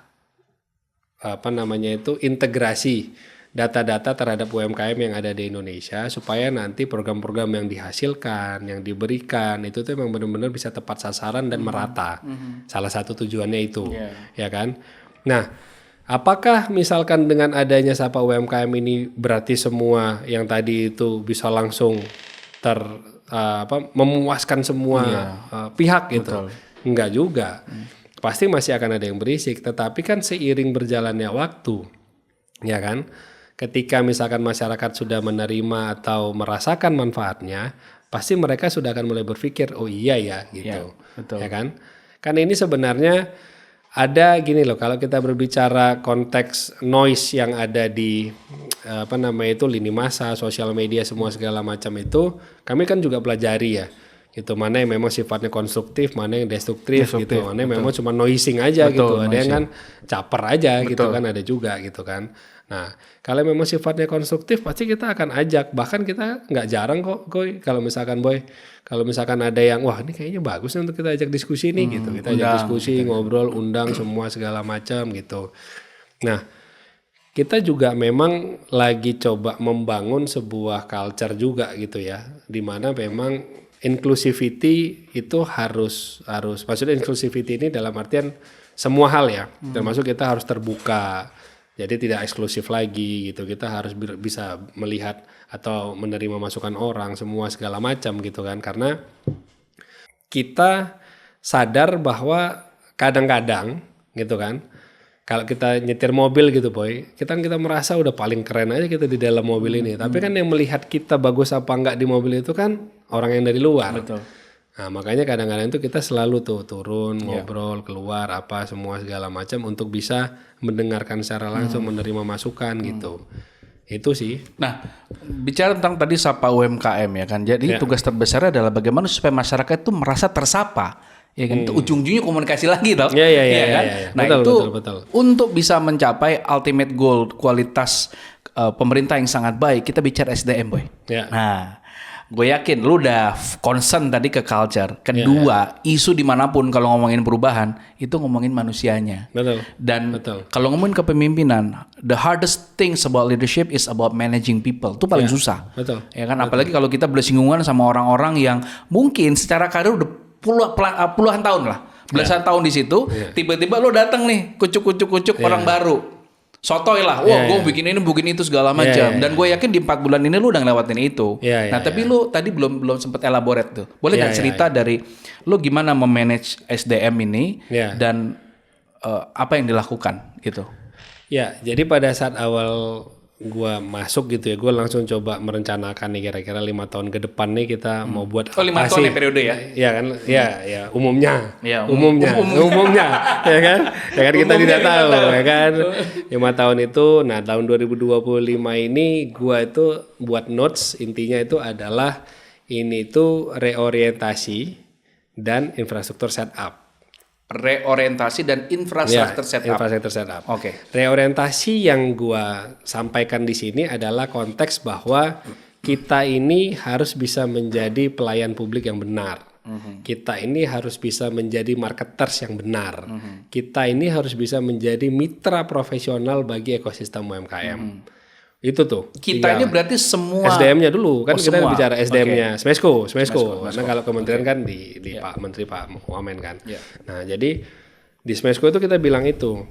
integrasi data-data terhadap UMKM yang ada di Indonesia supaya nanti program-program yang dihasilkan, yang diberikan itu tuh memang benar-benar bisa tepat sasaran dan merata. Salah satu tujuannya itu, ya kan? Nah, apakah misalkan dengan adanya Sapa UMKM ini berarti semua yang tadi itu bisa langsung memuaskan semua pihak gitu? Enggak juga. Pasti masih akan ada yang berisik, tetapi kan seiring berjalannya waktu, ya kan? Ketika misalkan masyarakat sudah menerima atau merasakan manfaatnya, pasti mereka sudah akan mulai berpikir, oh iya ya gitu, ya kan? Kan ini sebenarnya ada gini loh, kalau kita berbicara konteks noise yang ada di lini massa, sosial media, semua segala macam itu, kami kan juga pelajari ya. Gitu, mana yang memang sifatnya konstruktif, mana yang destruktif gitu, mana yang memang cuma noising aja gitu, ada yang kan caper aja gitu kan, ada juga gitu kan. Nah, kalau memang sifatnya konstruktif pasti kita akan ajak, bahkan kita nggak jarang kok kalau misalkan ada yang wah ini kayaknya bagus nih untuk kita ajak diskusi nih gitu, kita ajak diskusi, ngobrol, undang semua segala macam gitu. Nah, kita juga memang lagi coba membangun sebuah culture juga gitu ya, di mana memang inclusivity itu harus maksudnya inclusivity ini dalam artian semua hal ya, termasuk kita harus terbuka, jadi tidak eksklusif lagi gitu, kita harus bisa melihat atau menerima masukan orang semua segala macam gitu kan, karena kita sadar bahwa kadang-kadang gitu kan, kalau kita nyetir mobil gitu Boy, kita merasa udah paling keren aja kita di dalam mobil ini. Tapi kan yang melihat kita bagus apa enggak di mobil itu kan orang yang dari luar. Betul. Nah makanya kadang-kadang itu kita selalu tuh turun, ngobrol, keluar, apa semua segala macam untuk bisa mendengarkan secara langsung, menerima masukan gitu. Itu sih. Nah, bicara tentang tadi Sapa UMKM ya kan. Jadi tugas terbesar adalah bagaimana supaya masyarakat itu merasa tersapa. Ya kan, itu ujung-ujungnya komunikasi lagi toh. Iya, kan? iya. Nah, Betul, itu betul. untuk bisa mencapai ultimate goal kualitas pemerintah yang sangat baik, kita bicara SDM, boy. Ya. Nah, gue yakin lu udah concern tadi ke culture. Kedua, isu dimanapun kalau ngomongin perubahan itu ngomongin manusianya. Betul. Dan Betul. kalau ngomongin kepemimpinan, the hardest things about leadership is about managing people. Itu paling susah. Betul. Ya kan, apalagi kalau kita bersinggungan sama orang-orang yang mungkin secara karir udah puluhan tahun lah, belasan tahun di situ, tiba-tiba lo datang nih, kucuk orang baru, sotoy lah, wah gue bikin ini, bikin itu segala macam, dan gue yakin di 4 bulan ini lo udah ngelewatin itu. Tapi lo tadi belum sempet elaborate tuh, boleh nggak cerita dari lo gimana memanage SDM ini dan apa yang dilakukan gitu? Ya, jadi pada saat awal gua masuk gitu ya, gua langsung coba merencanakan nih kira-kira 5 tahun ke depan nih kita mau buat apa 5 tahun sih? ya periode ya? Iya kan? Ya umumnya. Ya, umumnya ya kan? Ya kan kita tidak tahu ya kan. 5 tahun itu, nah tahun 2025 ini gua itu buat notes, intinya itu adalah ini tuh reorientasi dan infrastruktur setup. Reorientasi dan infrastruktur setup. Infrastruktur setup. Oke. Reorientasi yang gua sampaikan di sini adalah konteks bahwa kita ini harus bisa menjadi pelayan publik yang benar. Kita ini harus bisa menjadi marketers yang benar. Kita ini harus bisa menjadi mitra profesional bagi ekosistem UMKM. Itu tuh. Kita ini berarti semua SDM-nya dulu kan kita semua. bicara SDM-nya, Smesco. Karena kalau kementerian kan di Pak Menteri Pak Wamen kan. Nah, jadi di Smesco itu kita bilang itu.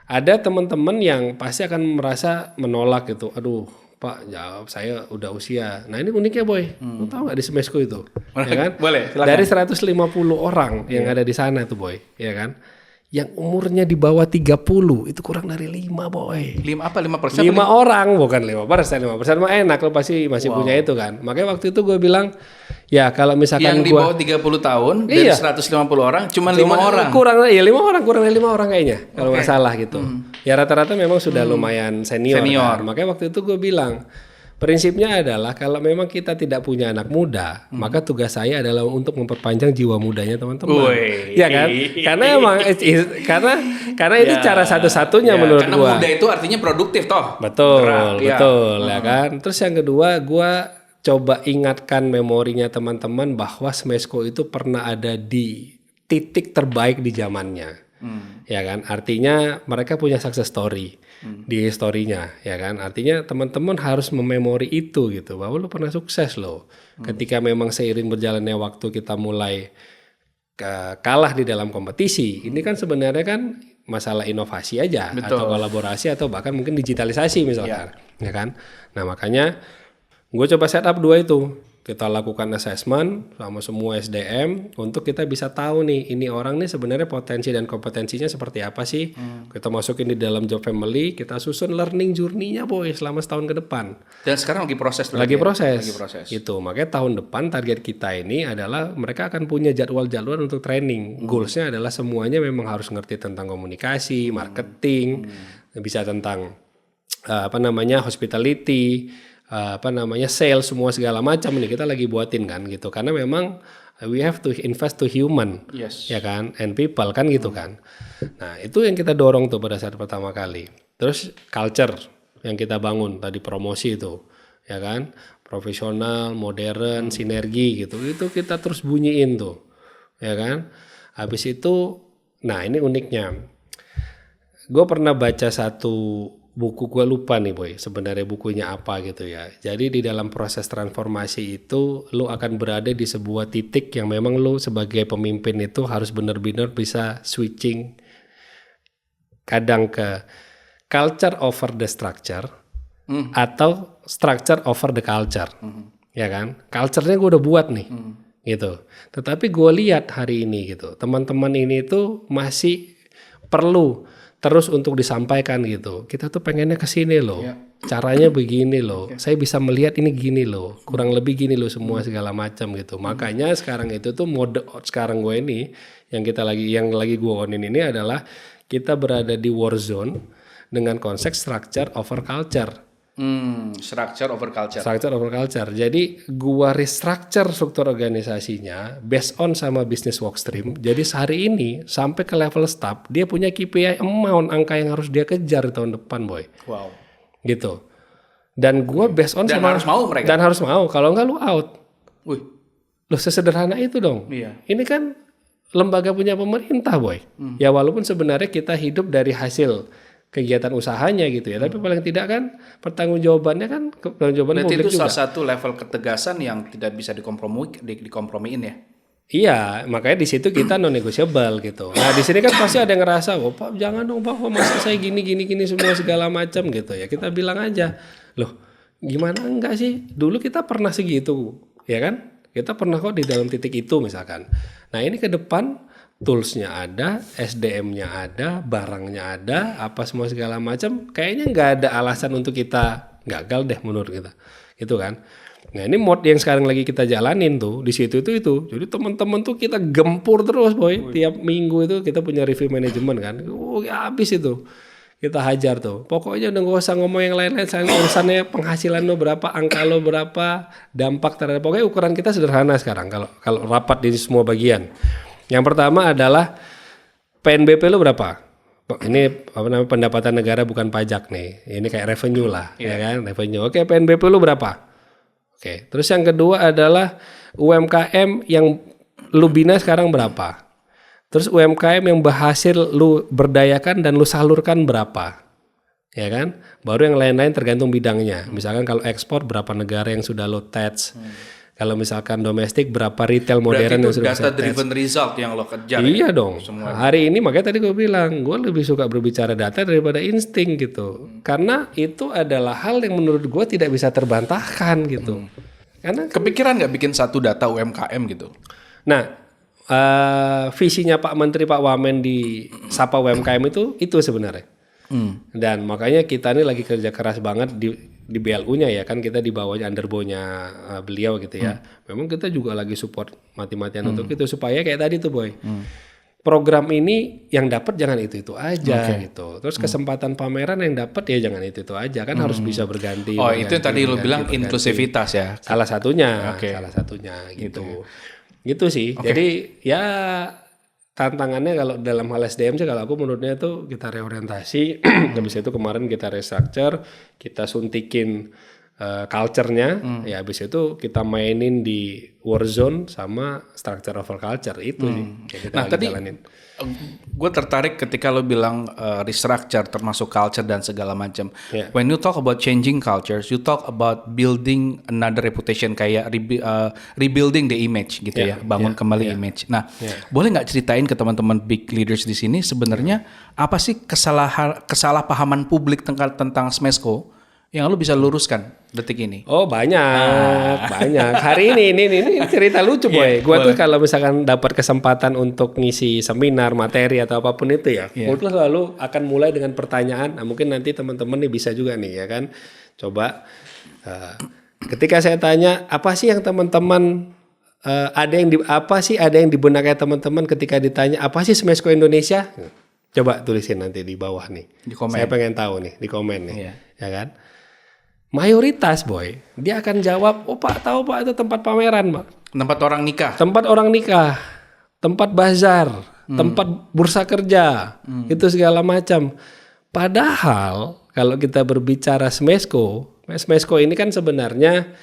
Ada teman-teman yang pasti akan merasa menolak gitu. Aduh, Pak, jawab saya udah usia. Nah, ini uniknya Boy. Lu tahu nggak di Smesco itu? Ya kan? Boleh, silakan. Dari 150 orang yang ada di sana tuh Boy, ya kan? Yang umurnya di bawah 30 itu kurang dari 5 Boy. 5%? 5 orang, bukan 5%. 5% mah enak, lo pasti masih punya itu kan. Makanya waktu itu gue bilang, ya kalau misalkan yang di bawah 30 tahun dari 150 orang cuma 5 orang. Kurang dari 5 orang kayaknya kalau nggak salah gitu. Ya rata-rata memang sudah lumayan senior. Kan? Makanya waktu itu gue bilang, prinsipnya adalah kalau memang kita tidak punya anak muda, maka tugas saya adalah untuk memperpanjang jiwa mudanya teman-teman. Ya kan? Karena emang karena itu cara satu-satunya menurut karena gua. Karena muda itu artinya produktif toh. Betul, ya kan? Terus yang kedua, gua coba ingatkan memorinya teman-teman bahwa Smesco itu pernah ada di titik terbaik di zamannya. Ya kan? Artinya mereka punya success story. Di historinya ya kan, artinya teman-teman harus mememori itu gitu bahwa lo pernah sukses lo ketika memang seiring berjalannya waktu kita mulai kalah di dalam kompetisi. Ini kan sebenarnya kan masalah inovasi aja. Betul. Atau kolaborasi atau bahkan mungkin digitalisasi misalkan ya kan. Nah makanya gue coba setup 2 itu. Kita lakukan assessment sama semua SDM untuk kita bisa tahu nih ini orang nih sebenarnya potensi dan kompetensinya seperti apa sih. Kita masukin di dalam job family, kita susun learning journey-nya Boy selama setahun ke depan. Dan sekarang lagi proses. Lagi proses. Itu makanya tahun depan target kita ini adalah mereka akan punya jadwal-jadwal untuk training. Goals-nya adalah semuanya memang harus ngerti tentang komunikasi, marketing, bisa tentang hospitality, sales, semua segala macam ini kita lagi buatin kan gitu, karena memang we have to invest to human, ya kan, and people kan gitu kan. Nah itu yang kita dorong tuh pada saat pertama kali. Terus culture yang kita bangun tadi, promosi itu, ya kan, profesional, modern, sinergi gitu, itu kita terus bunyiin tuh, ya kan. Habis itu, nah ini uniknya, gue pernah baca satu buku, gue lupa nih Boy sebenarnya bukunya apa gitu ya. Jadi di dalam proses transformasi itu lo akan berada di sebuah titik yang memang lo sebagai pemimpin itu harus benar-benar bisa switching kadang ke culture over the structure atau structure over the culture. Ya kan? Culture-nya gue udah buat nih. Gitu. Tetapi gue lihat hari ini gitu, teman-teman ini tuh masih perlu terus untuk disampaikan gitu. Kita tuh pengennya ke sini loh. Caranya begini loh. Saya bisa melihat ini gini loh. Kurang lebih gini loh semua segala macam gitu. Makanya sekarang itu tuh mode sekarang gue ini yang lagi gue onin ini adalah kita berada di war zone dengan konsep structure over culture. Structure over culture. Structure over culture. Jadi gua restructure struktur organisasinya based on sama business workstream. Jadi sehari ini sampai ke level staff dia punya KPI amount angka yang harus dia kejar di tahun depan, boy. Wow. Gitu. Dan gua based on Dan sama harus mau mereka. dan harus mau. Kalau enggak lu out. Wih. Loh sesederhana itu dong. Iya. Ini kan lembaga punya pemerintah, boy. Ya walaupun sebenarnya kita hidup dari hasil kegiatan usahanya gitu ya. Tapi paling tidak kan pertanggungjawabannya kan pertanggungjawaban Berarti publik itu juga. salah satu level ketegasan yang tidak bisa dikompromiin ya. Iya, makanya di situ kita non negotiable gitu. Nah, di sini kan pasti ada yang ngerasa, "Oh, Pak, jangan dong, Pak, masa saya gini semua segala macam gitu ya." Kita bilang aja, "Loh, gimana enggak sih? Dulu kita pernah segitu, ya kan? Kita pernah kok di dalam titik itu misalkan. Nah, ini ke depan tools-nya ada, SDM-nya ada, barangnya ada, apa semua segala macam. Kayaknya nggak ada alasan untuk kita gagal deh menurut kita, gitu kan? Nah ini mode yang sekarang lagi kita jalanin tuh di situ itu. Jadi teman-teman tuh kita gempur terus, boy. Tiap minggu itu kita punya review manajemen kan. Habis itu kita hajar tuh. Pokoknya udah gak usah ngomong yang lain-lain. Urusannya penghasilan lo berapa, angka lo berapa, dampak terhadap. Pokoknya ukuran kita sederhana sekarang. Kalau rapat di semua bagian. Yang pertama adalah PNBP lu berapa? Ini apa namanya pendapatan negara bukan pajak nih. Ini kayak revenue lah, ya kan? Revenue. Oke, PNBP lu berapa? Oke. Terus yang kedua adalah UMKM yang lu bina sekarang berapa? Terus UMKM yang berhasil lu berdayakan dan lu salurkan berapa? Ya kan? Baru yang lain-lain tergantung bidangnya. Misalkan kalau ekspor berapa negara yang sudah lu touch? Kalau misalkan domestik berapa retail modern yang Berarti itu sudah data driven result yang lo kejar. Iya ya? dong. Semua. Hari ini makanya tadi gue bilang, gue lebih suka berbicara data daripada insting gitu. Karena itu adalah hal yang menurut gue tidak bisa terbantahkan gitu. Karena Kepikiran nggak bikin satu data UMKM gitu? nah visinya Pak Menteri Pak Wamen di Sapa UMKM itu sebenarnya. Dan makanya kita ini lagi kerja keras banget di BLU-nya ya kan, kita di bawahnya underbow-nya beliau gitu ya. Memang kita juga lagi support mati-matian untuk itu supaya kayak tadi tuh, boy. Program ini yang dapat jangan itu aja gitu. Terus kesempatan pameran yang dapat ya jangan itu aja kan, harus bisa berganti. Oh, itu yang tadi lo bilang inklusivitas ya. Salah satunya gitu. Gitu sih. Jadi ya tantangannya kalau dalam hal SDM sih kalau aku menurutnya itu kita reorientasi. Habis itu kemarin kita restructure, kita suntikin culture-nya, ya habis itu kita mainin di warzone sama structure over culture itu sih. Nah tadi gue tertarik ketika lo bilang restructure termasuk culture dan segala macam. Yeah. When you talk about changing cultures, you talk about building another reputation kayak rebuilding the image gitu ya, bangun kembali image. Nah, boleh nggak ceritain ke teman-teman big leaders di sini sebenarnya apa sih kesalahpahaman publik tentang Smesco yang lu bisa luruskan detik ini? Oh banyak. Hari ini cerita lucu, boy. Gua tuh kalau misalkan dapat kesempatan untuk ngisi seminar, materi atau apapun itu ya, gua tuh selalu akan mulai dengan pertanyaan. Nah, mungkin nanti teman-teman nih bisa juga nih ya kan. Coba ketika saya tanya apa sih yang teman-teman ada yang di benaknya teman-teman ketika ditanya apa sih Smesco Indonesia? Coba tulisin nanti di bawah nih. Di komen. Saya pengen tahu nih di komen nih, ya kan? Mayoritas, boy, dia akan jawab, oh Pak, tahu Pak itu tempat pameran, Pak. Tempat orang nikah. Tempat orang nikah, tempat bazar, tempat bursa kerja, itu segala macam. Padahal kalau kita berbicara Smesco ini kan sebenarnya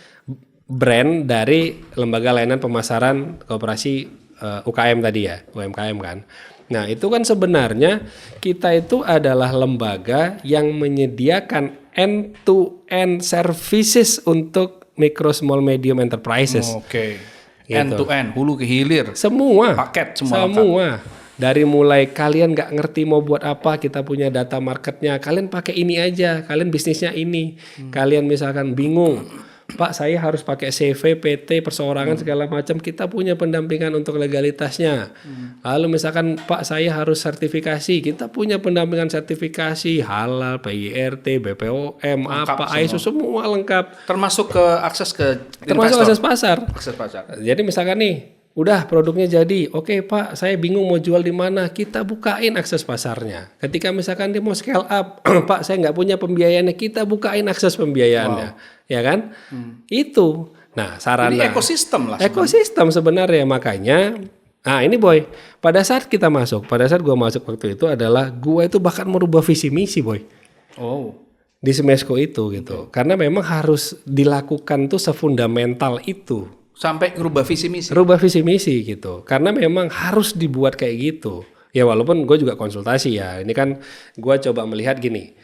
brand dari Lembaga Layanan Pemasaran Koperasi UKM tadi ya, UMKM kan. Nah itu kan sebenarnya kita itu adalah lembaga yang menyediakan end-to-end services untuk micro small medium enterprises. Oke. Gitu. End to end, hulu ke hilir. Semua. Paket semua. Dari mulai kalian nggak ngerti mau buat apa, kita punya data marketnya, kalian pakai ini aja, kalian bisnisnya ini. Kalian misalkan bingung, Pak saya harus pakai CV, PT, perseorangan segala macam, kita punya pendampingan untuk legalitasnya. Lalu misalkan Pak saya harus sertifikasi, kita punya pendampingan sertifikasi halal, PIRT, BPOM, lengkap apa ISO semua lengkap. Termasuk ke akses ke Termasuk investor. akses pasar. Akses pasar. Jadi misalkan nih Udah produknya jadi, oke Pak, saya bingung mau jual di mana. Kita bukain akses pasarnya. Ketika misalkan dia mau scale up, Pak, saya nggak punya pembiayaannya, kita bukain akses pembiayaannya, ya kan? Itu. Nah, sarana. Ini ekosistem lah. Ekosistem sebenarnya, makanya. Nah ini Boy, pada saat gua masuk waktu itu adalah gua itu bahkan merubah visi misi Boy. Oh. Di Smesco itu gitu. Karena memang harus dilakukan tuh sefundamental itu. Sampai ngerubah visi misi. Rubah visi misi gitu. Karena memang harus dibuat kayak gitu. Ya walaupun gue juga konsultasi ya. Ini kan gue coba melihat gini.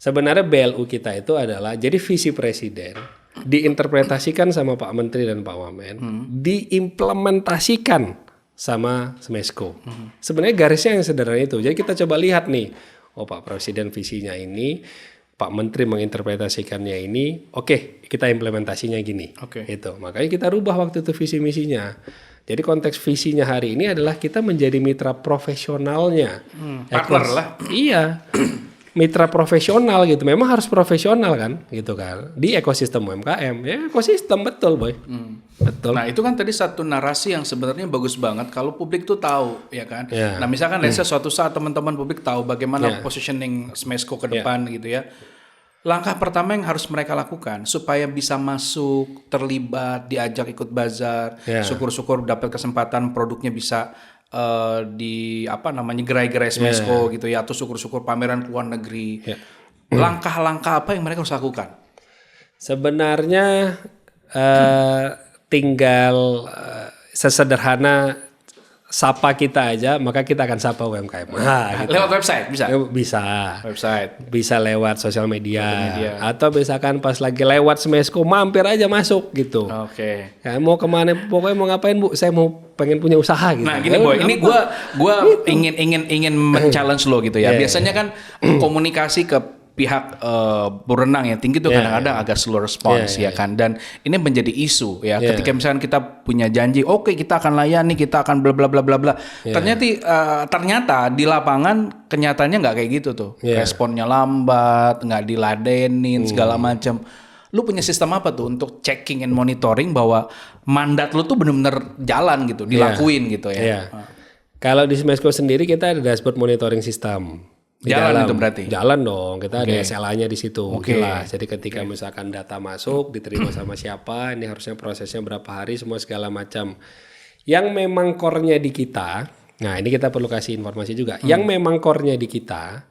Sebenarnya BLU kita itu adalah jadi visi presiden diinterpretasikan sama Pak Menteri dan Pak Wamen, diimplementasikan sama Smesco. Sebenarnya garisnya yang sederhana itu. Jadi kita coba lihat nih. Oh Pak Presiden visinya ini, Pak Menteri menginterpretasikannya ini, oke, kita implementasinya gini. Oke. Itu. Makanya kita rubah waktu itu visi misinya. Jadi konteks visinya hari ini adalah kita menjadi mitra profesionalnya. Partner lah. Iya. Mitra profesional gitu. Memang harus profesional kan, gitu kan. Di ekosistem UMKM. Ya ekosistem betul, Boy. Betul. Nah, itu kan tadi satu narasi yang sebenarnya bagus banget kalau publik tuh tahu, ya kan. Ya. Nah, misalkan let's say suatu saat teman-teman publik tahu bagaimana positioning Smesco ke depan gitu ya. Langkah pertama yang harus mereka lakukan supaya bisa masuk, terlibat, diajak ikut bazar, syukur-syukur dapat kesempatan produknya bisa di apa namanya gerai-gerai Smesco gitu ya, atau syukur-syukur pameran ke luar negeri. Langkah-langkah apa yang mereka harus lakukan? Sebenarnya tinggal sesederhana sapa kita aja, maka kita akan sapa UMKM. Gitu. Lewat website bisa? Bisa. Website. Bisa lewat sosial media. Atau misalkan pas lagi lewat Smesco mampir aja masuk gitu. Oke. Ya, mau kemana? Pokoknya mau ngapain Bu? Saya mau pengen punya usaha gitu. Nah gini Boy, ini gua ingin men-challenge lo gitu ya. Biasanya kan komunikasi ke pihak berwenang yang tinggi tuh kadang-kadang agak slow response ya kan, dan ini menjadi isu ya ketika misalkan kita punya janji oke, kita akan layani, kita akan bla bla bla bla bla, ternyata di lapangan kenyataannya nggak kayak gitu tuh, responnya lambat, nggak diladenin segala macam. Lu punya sistem apa tuh untuk checking and monitoring bahwa mandat lu tuh benar-benar jalan gitu, dilakuin gitu ya? Kalau di Smesco sendiri kita ada dashboard monitoring system. Jalan itu berarti? Jalan dong, kita ada SLA-nya di situ. Jelas. Jadi ketika misalkan data masuk, diterima sama siapa, ini harusnya prosesnya berapa hari, semua segala macam. Yang memang core-nya di kita, nah ini kita perlu kasih informasi juga. Yang memang core-nya di kita,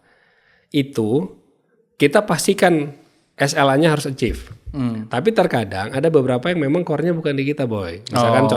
itu kita pastikan SLA-nya harus achieve. Tapi terkadang ada beberapa yang memang core-nya bukan di kita, Boy. Misalkan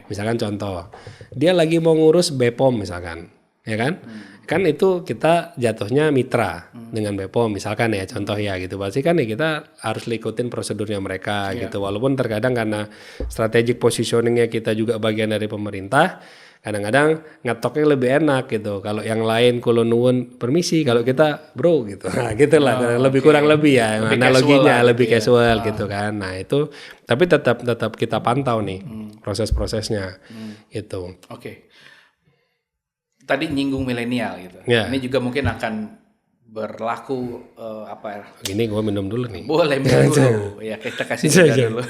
misalkan contoh, dia lagi mau ngurus BPOM misalkan, ya kan? Kan itu kita jatuhnya mitra dengan BPOM misalkan ya, contoh ya gitu. Pasti kan ya kita harus ikutin prosedurnya mereka gitu. Walaupun terkadang karena strategic positioningnya kita juga bagian dari pemerintah, kadang-kadang ngetoknya lebih enak gitu. Kalau yang lain kulo nuwun permisi, kalau kita bro gitu. Nah, gitulah lebih kurang lebih ya lebih analoginya lebih casual gitu kan. Nah, itu tapi tetap kita pantau nih proses-prosesnya gitu. Oke. Tadi nyinggung milenial gitu. Ini juga mungkin akan berlaku apa ya? Gini gue minum dulu nih. Boleh minum dulu. Ya kita kasih juga dulu.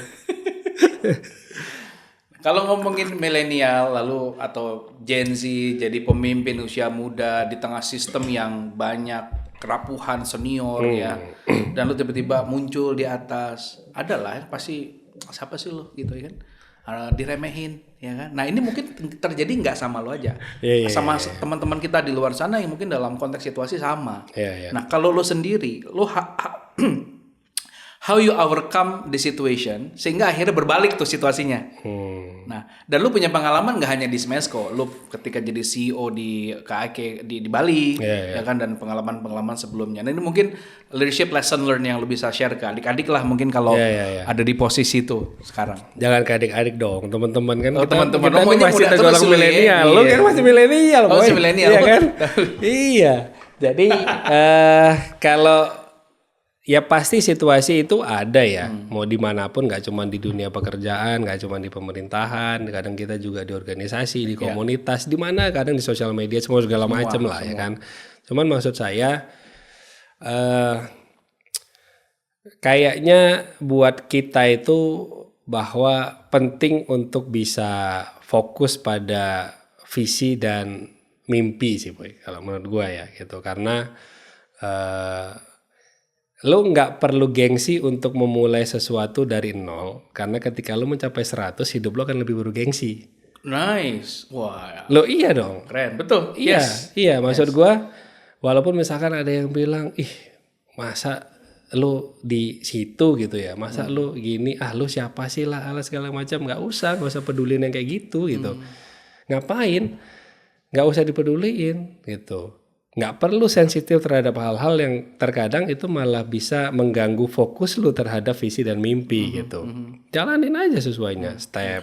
Kalau ngomongin milenial lalu atau Gen Z jadi pemimpin usia muda di tengah sistem yang banyak kerapuhan senior ya, dan lu tiba-tiba muncul di atas, adalah pasti siapa sih lu gitu ya kan, diremehin ya kan. Nah ini mungkin terjadi nggak sama lo aja, sama teman-teman kita di luar sana yang mungkin dalam konteks situasi sama. Nah kalau lo sendiri, lo how you overcome the situation sehingga akhirnya berbalik tuh situasinya. Nah, dan lu punya pengalaman nggak hanya di Smesco, lu ketika jadi CEO di KAK di Bali, ya kan, dan pengalaman sebelumnya. Nah ini mungkin leadership lesson learn yang lu bisa share ke adik-adik lah mungkin kalau ada di posisi itu sekarang. Jangan ke adik-adik dong, teman-teman kan. Teman-teman kita masih tergolong milenial. Lu kan masih milenial, masih milenial, iya kan? Iya. Jadi kalau ya pasti situasi itu ada ya, mau dimanapun, nggak cuma di dunia pekerjaan, nggak cuma di pemerintahan, kadang kita juga di organisasi, di komunitas, di mana kadang di sosial media semua segala macam lah ya kan. Cuman maksud saya kayaknya buat kita itu bahwa penting untuk bisa fokus pada visi dan mimpi sih boy, kalau menurut gua ya gitu. Karena lo nggak perlu gengsi untuk memulai sesuatu dari nol, karena ketika lo mencapai 100 hidup lo akan lebih bergengsi. Nice. Wah, Lo iya dong. keren. Betul. Iya, Yes. iya maksud gua walaupun misalkan ada yang bilang, ih masa lu di situ gitu ya, masa lu gini, lu siapa sih lah, segala macam, nggak usah pedulin yang kayak gitu gitu. Ngapain? Nggak usah dipeduliin gitu. Nggak perlu sensitif terhadap hal-hal yang terkadang itu malah bisa mengganggu fokus lu terhadap visi dan mimpi gitu. Jalanin aja sesuainya, step,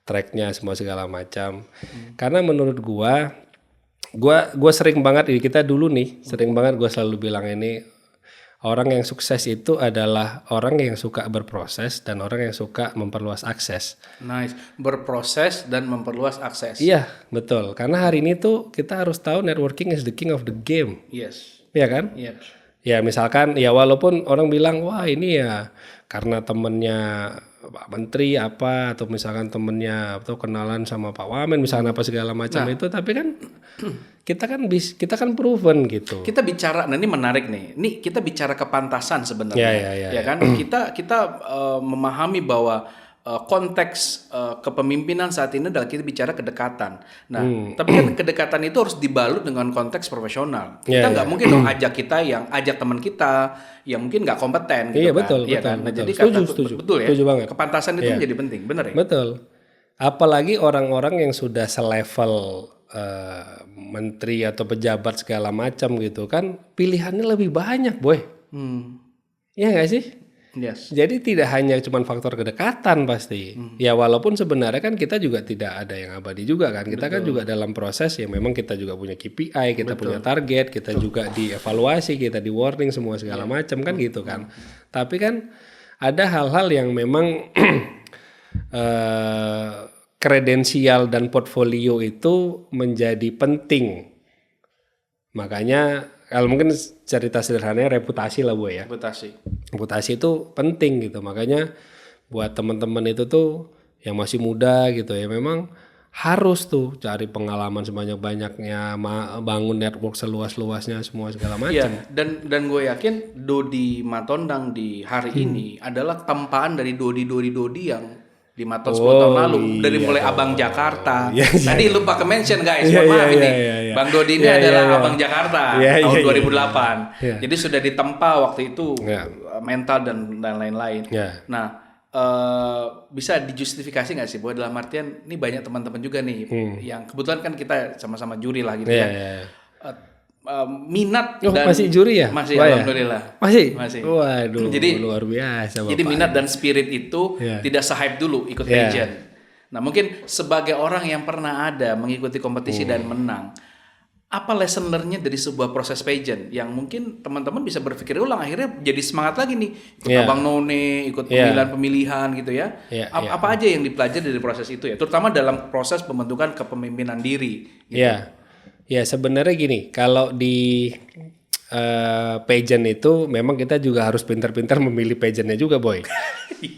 tracknya semua segala macam. Karena menurut gua sering banget, kita dulu nih sering banget gua selalu bilang ini, orang yang sukses itu adalah orang yang suka berproses dan orang yang suka memperluas akses. Nice. Berproses dan memperluas akses. Iya, betul. Karena hari ini tuh kita harus tahu networking is the king of the game. Yes. Iya kan? Yes. Ya misalkan ya walaupun orang bilang wah ini ya karena temennya Pak Menteri apa, atau misalkan temennya atau kenalan sama Pak Wamen misalkan apa segala macam itu, tapi kan kita kan proven gitu. Kita bicara, nah ini menarik nih. Ini kita bicara kepantasan sebenarnya, Ya. kan? Kita memahami bahwa konteks kepemimpinan saat ini adalah kita bicara kedekatan. Nah, tapi kan kedekatan itu harus dibalut dengan konteks profesional. Kita nggak mungkin dong ajak teman kita yang mungkin nggak kompeten gitu Iya, kan. betul, Iya betul, kan? Nah, betul. jadi Setuju betul ya. Setuju banget. Kepantasan itu menjadi penting, benar ya? Betul. Apalagi orang-orang yang sudah selevel menteri atau pejabat segala macam gitu kan, pilihannya lebih banyak, boy. Iya nggak sih? Yes. Jadi tidak hanya cuma faktor kedekatan pasti. Ya walaupun sebenarnya kan kita juga tidak ada yang abadi juga kan. Kita kan juga dalam proses ya, memang kita juga punya KPI, kita punya target, kita juga dievaluasi, kita di warning semua segala macam kan gitu kan. Tapi kan ada hal-hal yang memang kredensial dan portfolio itu menjadi penting. Makanya kalau mungkin cerita sederhananya reputasi lah Bu ya. Reputasi itu penting gitu. Makanya buat teman-teman itu tuh yang masih muda gitu ya, memang harus tuh cari pengalaman sebanyak-banyaknya, bangun network seluas-luasnya semua segala macam. Iya, dan gue yakin Dodi Matondang di hari ini adalah tempaan dari Dodi yang di Maton 10 tahun lalu, dari mulai Abang Jakarta. Tadi lupa ke mention guys, mohon maaf ini. Bang Dodi ini adalah Abang Jakarta tahun 2008. Jadi sudah ditempa waktu itu mental dan lain-lain. Nah, bisa dijustifikasi nggak sih bahwa dalam artian ini banyak teman-teman juga nih yang kebetulan kan kita sama-sama juri lah gitu minat dan masih juri ya? Masih alhamdulillah. Masih. Waduh, jadi luar biasa Bapak. Jadi minat dan spirit itu tidak se-hype dulu ikut pageant. Nah, mungkin sebagai orang yang pernah ada mengikuti kompetisi dan menang, apa lesson learn-nya dari sebuah proses pageant yang mungkin teman-teman bisa berpikir ulang, akhirnya jadi semangat lagi nih ikut Abang None, ikut pemilihan gitu ya. Apa aja yang dipelajari dari proses itu ya, terutama dalam proses pembentukan kepemimpinan diri gitu. Ya sebenarnya gini, kalau di pageant itu memang kita juga harus pintar-pintar memilih pageantnya juga boy.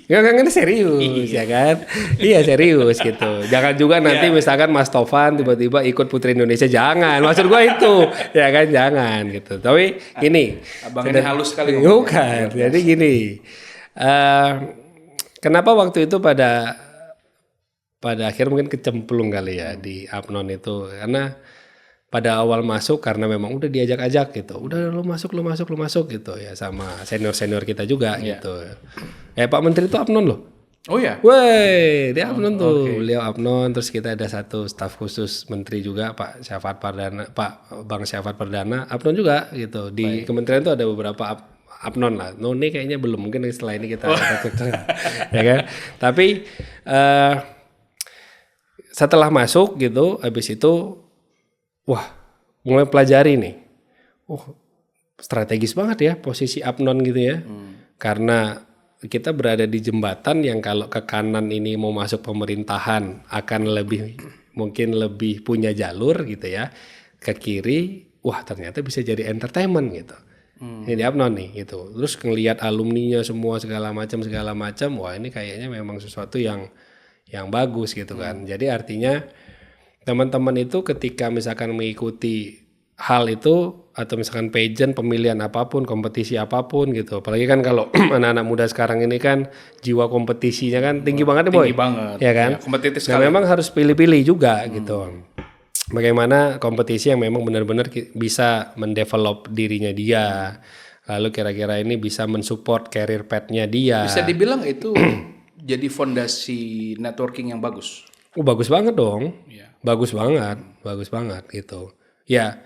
Nggak serius ya kan? Iya serius gitu. Jangan juga nanti misalkan Mas Tovan tiba-tiba ikut Putri Indonesia, jangan. Maksud gua itu ya kan, jangan gitu. Tapi gini, Abang ini halus sekali. Bukan. Jadi gini, kenapa waktu itu pada akhir mungkin kecemplung kali ya di Apnon itu, karena pada awal masuk karena memang udah diajak-ajak gitu, udah lu masuk gitu ya, sama senior kita juga gitu. Pak Menteri itu Apnon loh. Oh ya. Woi, dia Apnon tuh, beliau Apnon. Terus kita ada satu staf khusus menteri juga, Pak Bang Syafat Perdana, Apnon juga gitu. Di kementerian itu ada beberapa Apnon lah. None kayaknya belum, mungkin setelah ini kita ya kan. Tapi setelah masuk gitu, habis itu wah, mulai pelajari nih. Strategis banget ya posisi Apnon gitu ya. Karena kita berada di jembatan yang kalau ke kanan ini mau masuk pemerintahan akan mungkin lebih punya jalur gitu ya. Ke kiri, wah ternyata bisa jadi entertainment gitu. Ini di Apnon nih gitu. Terus ngelihat alumninya semua segala macam, wah ini kayaknya memang sesuatu yang bagus gitu kan. Jadi artinya teman-teman itu ketika misalkan mengikuti hal itu atau misalkan pageant, pemilihan apapun, kompetisi apapun gitu. Apalagi kan kalau anak-anak muda sekarang ini kan jiwa kompetisinya kan tinggi banget nih Boy. Tinggi banget. Ya kan? Ya, kompetitif Nah, sekali. memang harus pilih-pilih juga gitu. Bagaimana kompetisi yang memang benar-benar bisa mendevelop dirinya dia. Lalu kira-kira ini bisa mensupport career path-nya dia. Bisa dibilang itu jadi fondasi networking yang bagus. Bagus banget dong. Iya. Bagus banget gitu. Ya,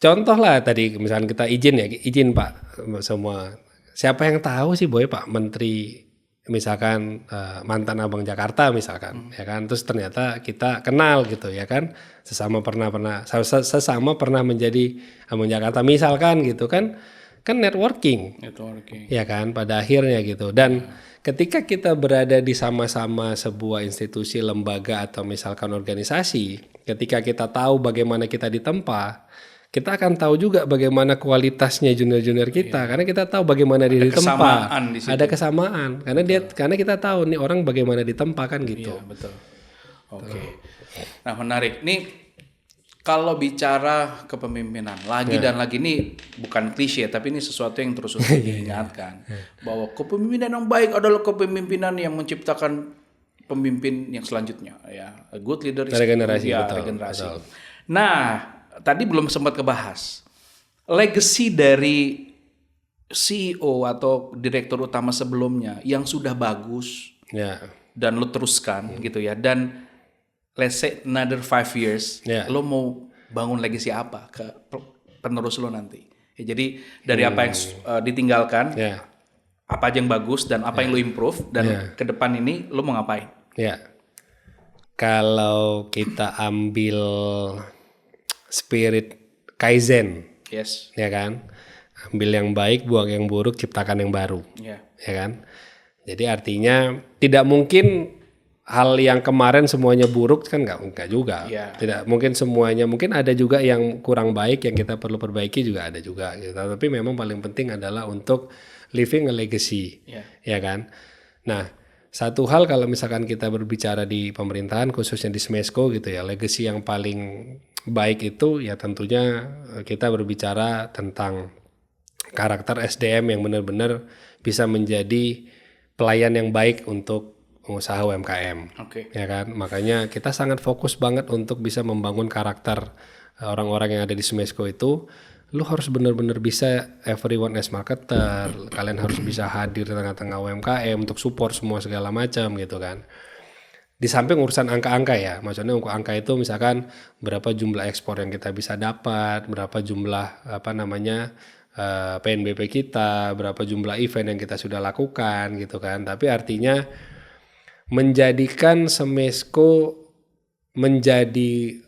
contoh lah tadi misalkan kita izin Pak semua. Siapa yang tahu sih Boy Pak Menteri misalkan mantan Abang Jakarta misalkan ya kan, terus ternyata kita kenal gitu ya kan, sesama pernah menjadi Abang Jakarta misalkan gitu kan networking ya kan pada akhirnya gitu. Dan ketika kita berada di sama-sama sebuah institusi, lembaga atau misalkan organisasi, ketika kita tahu bagaimana kita ditempa, kita akan tahu juga bagaimana kualitasnya junior-junior kita, karena kita tahu bagaimana dia ditempa. Ada kesamaan karena kita tahu nih orang bagaimana ditempa kan gitu. Iya, betul. Oke. Nah, menarik. Nih kalau bicara kepemimpinan lagi dan lagi, ini bukan klise tapi ini sesuatu yang terus diingatkan bahwa kepemimpinan yang baik adalah kepemimpinan yang menciptakan pemimpin yang selanjutnya, ya. A good leader is regenerasi. Betul. Nah, tadi belum sempat kebahas legacy dari CEO atau direktur utama sebelumnya yang sudah bagus dan lo teruskan gitu ya, dan let's say another 5 years lo mau bangun legacy apa ke penerus lo nanti ya. Jadi dari apa yang ditinggalkan, apa aja yang bagus dan apa yang lo improve, dan ke depan ini lo mau ngapain? Kalau kita ambil spirit Kaizen, ya kan, ambil yang baik, buang yang buruk, ciptakan yang baru, ya kan. Jadi artinya tidak mungkin hal yang kemarin semuanya buruk kan enggak juga, tidak mungkin semuanya, mungkin ada juga yang kurang baik yang kita perlu perbaiki juga ada juga gitu. Tapi memang paling penting adalah untuk leaving a legacy, ya kan. Nah, satu hal kalau misalkan kita berbicara di pemerintahan khususnya di Smesco gitu ya, legacy yang paling baik itu ya tentunya kita berbicara tentang karakter SDM yang benar-benar bisa menjadi pelayan yang baik untuk pengusaha UMKM, ya kan. Makanya kita sangat fokus banget untuk bisa membangun karakter orang-orang yang ada di Smesco itu. Lu harus benar-benar bisa everyone as marketer, kalian harus bisa hadir di tengah-tengah UMKM untuk support semua segala macam gitu kan. Di samping urusan angka-angka ya, maksudnya angka itu misalkan berapa jumlah ekspor yang kita bisa dapat, berapa jumlah PNBP kita, berapa jumlah event yang kita sudah lakukan gitu kan. Tapi artinya menjadikan Smesco menjadi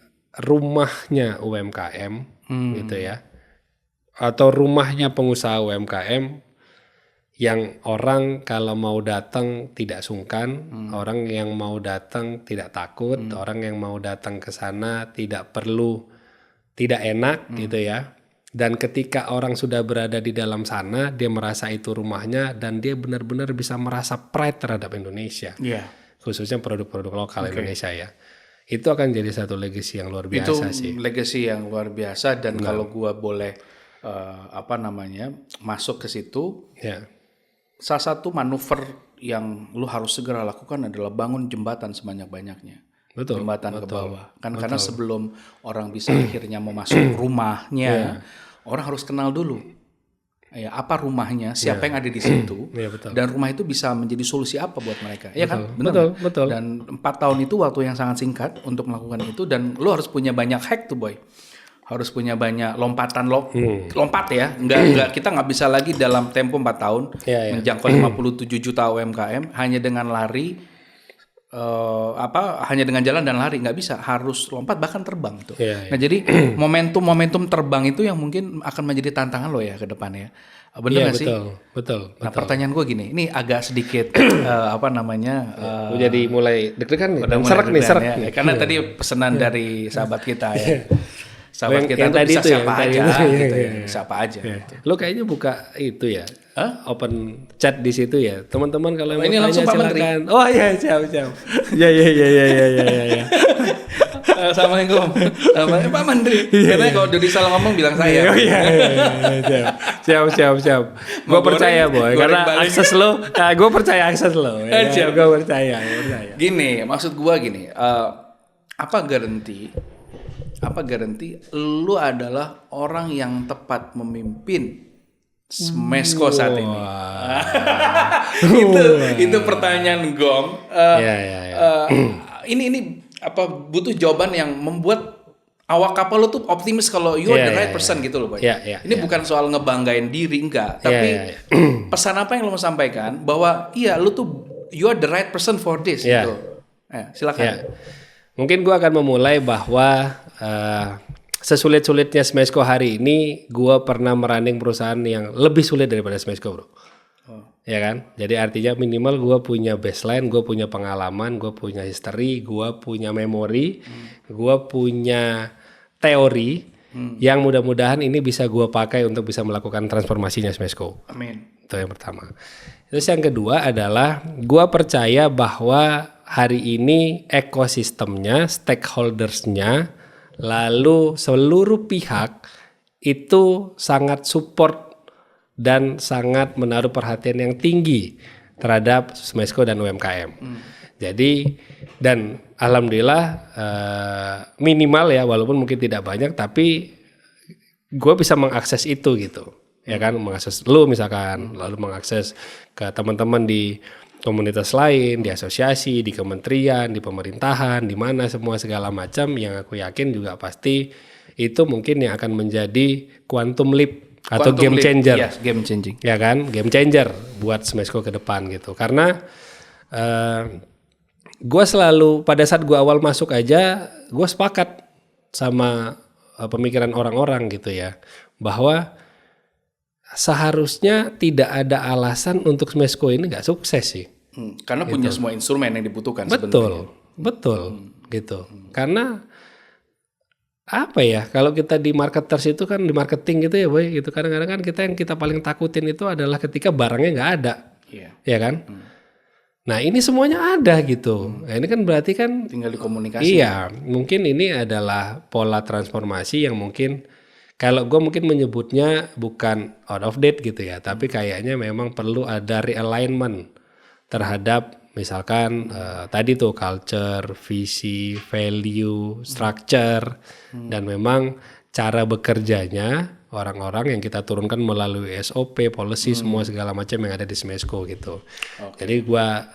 rumahnya UMKM gitu ya, atau rumahnya pengusaha UMKM yang orang kalau mau datang tidak sungkan, orang yang mau datang tidak takut, orang yang mau datang ke sana tidak enak gitu ya. Dan ketika orang sudah berada di dalam sana, dia merasa itu rumahnya dan dia benar-benar bisa merasa pride terhadap Indonesia. Khususnya produk-produk lokal Indonesia ya. Itu akan jadi satu legacy yang luar biasa sih. Itu legacy yang luar biasa, dan kalau gua boleh masuk ke situ, salah satu manuver yang lu harus segera lakukan adalah bangun jembatan sebanyak-banyaknya. Jembatan ke bawah. Karena sebelum orang bisa akhirnya mau masuk rumahnya, orang harus kenal dulu. Ya, apa rumahnya, siapa yang ada di situ, dan rumah itu bisa menjadi solusi apa buat mereka, ya kan? Betul. Dan 4 tahun itu waktu yang sangat singkat untuk melakukan itu, dan lu harus punya banyak hack tuh Boy, harus punya banyak lompat ya, kita nggak bisa lagi dalam tempo 4 tahun menjangkau 57 juta UMKM hanya dengan lari. Hanya dengan jalan dan lari nggak bisa, harus lompat bahkan terbang tuh. Nah jadi momentum terbang itu yang mungkin akan menjadi tantangan lo ya ke depan ya. Bener nggak sih? Betul. Nah pertanyaan gue gini, ini agak sedikit jadi mulai deg-degan nih, serak nih. Karena tadi pesanan dari sahabat kita ya. Sahabat Yang kita tuh tadi bisa itu ya, siapa yang tadi aja itu, gitu iya, ya. iya. Siapa aja. Gitu. Lo kayaknya buka itu ya, open chat di situ ya. Teman-teman kalau mau Ini tanya langsung Pak Menteri. silakan. Oh iya, siap. Ya. Assalamualaikum. Pak Menteri. Katanya kalau Dodi salah ngomong bilang saya. Oh iya. Siap. Mau Gue percaya boy, goreng karena balik. akses lo, gue percaya akses lo. Ya, Siap. gue percaya. Gini, maksud gua gini, apa garansi lu adalah orang yang tepat memimpin Smesco saat ini? itu pertanyaan Gong. Ya. Ini apa butuh jawaban yang membuat awak kapal lu tuh optimis kalau you are the right person gitu loh, Boy. Ini bukan soal ngebanggain diri enggak, tapi pesan apa yang lu mau sampaikan bahwa iya lu tuh you are the right person for this gitu. Silakan. Mungkin gue akan memulai bahwa sesulit-sulitnya Smesco hari ini, gue pernah merunning perusahaan yang lebih sulit daripada Smesco, bro. Ya kan? Jadi artinya minimal gue punya baseline, gue punya pengalaman, gue punya history, gue punya memori, gue punya teori yang mudah-mudahan ini bisa gue pakai untuk bisa melakukan transformasinya Smesco. Amin. Itu yang pertama. Terus yang kedua adalah gue percaya bahwa hari ini ekosistemnya, stakeholdersnya, lalu seluruh pihak itu sangat support dan sangat menaruh perhatian yang tinggi terhadap Smesco dan UMKM. Jadi dan alhamdulillah minimal ya, walaupun mungkin tidak banyak, tapi gue bisa mengakses itu gitu, ya kan, mengakses lu misalkan, lalu mengakses ke teman-teman di komunitas lain, di asosiasi, di kementerian, di pemerintahan, di mana semua segala macam yang aku yakin juga pasti itu mungkin yang akan menjadi quantum leap atau game changer. Yes, game changing. Ya kan, game changer buat Smesco ke depan gitu. Karena gue selalu pada saat gue awal masuk aja, gue sepakat sama pemikiran orang-orang gitu ya, bahwa seharusnya tidak ada alasan untuk Smesco ini nggak sukses sih. Karena punya semua instrumen yang dibutuhkan sebenarnya. Betul gitu. Karena apa ya, kalau kita di marketers itu kan, di marketing gitu ya boy, gitu kadang-kadang kan kita yang kita paling takutin itu adalah ketika barangnya nggak ada, ya kan. Nah ini semuanya ada gitu. Nah, ini kan berarti kan tinggal dikomunikasi. Iya, mungkin ini adalah pola transformasi yang mungkin kalau gue mungkin menyebutnya bukan out of date gitu ya, tapi kayaknya memang perlu ada realignment terhadap misalkan tadi tuh culture, visi, value, structure, dan memang cara bekerjanya orang-orang yang kita turunkan melalui SOP, policy, semua segala macam yang ada di Smesco gitu. Jadi gua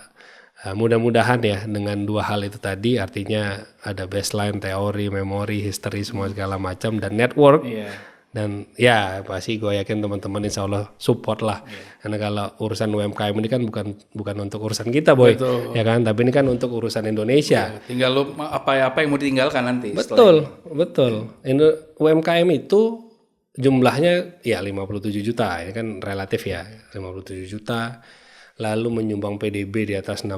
mudah-mudahan ya dengan dua hal itu tadi, artinya ada baseline, teori, memori, history, semua segala macam, dan network. Dan ya pasti gue yakin teman-teman insya Allah support lah. Karena kalau urusan UMKM ini kan bukan untuk urusan kita boy. Betul. Ya kan, tapi ini kan untuk urusan Indonesia. Tinggal lu apa yang mau ditinggalkan nanti. Betul. UMKM itu jumlahnya ya 57 juta. Ini kan relatif ya, 57 juta. Lalu menyumbang PDB di atas 60%.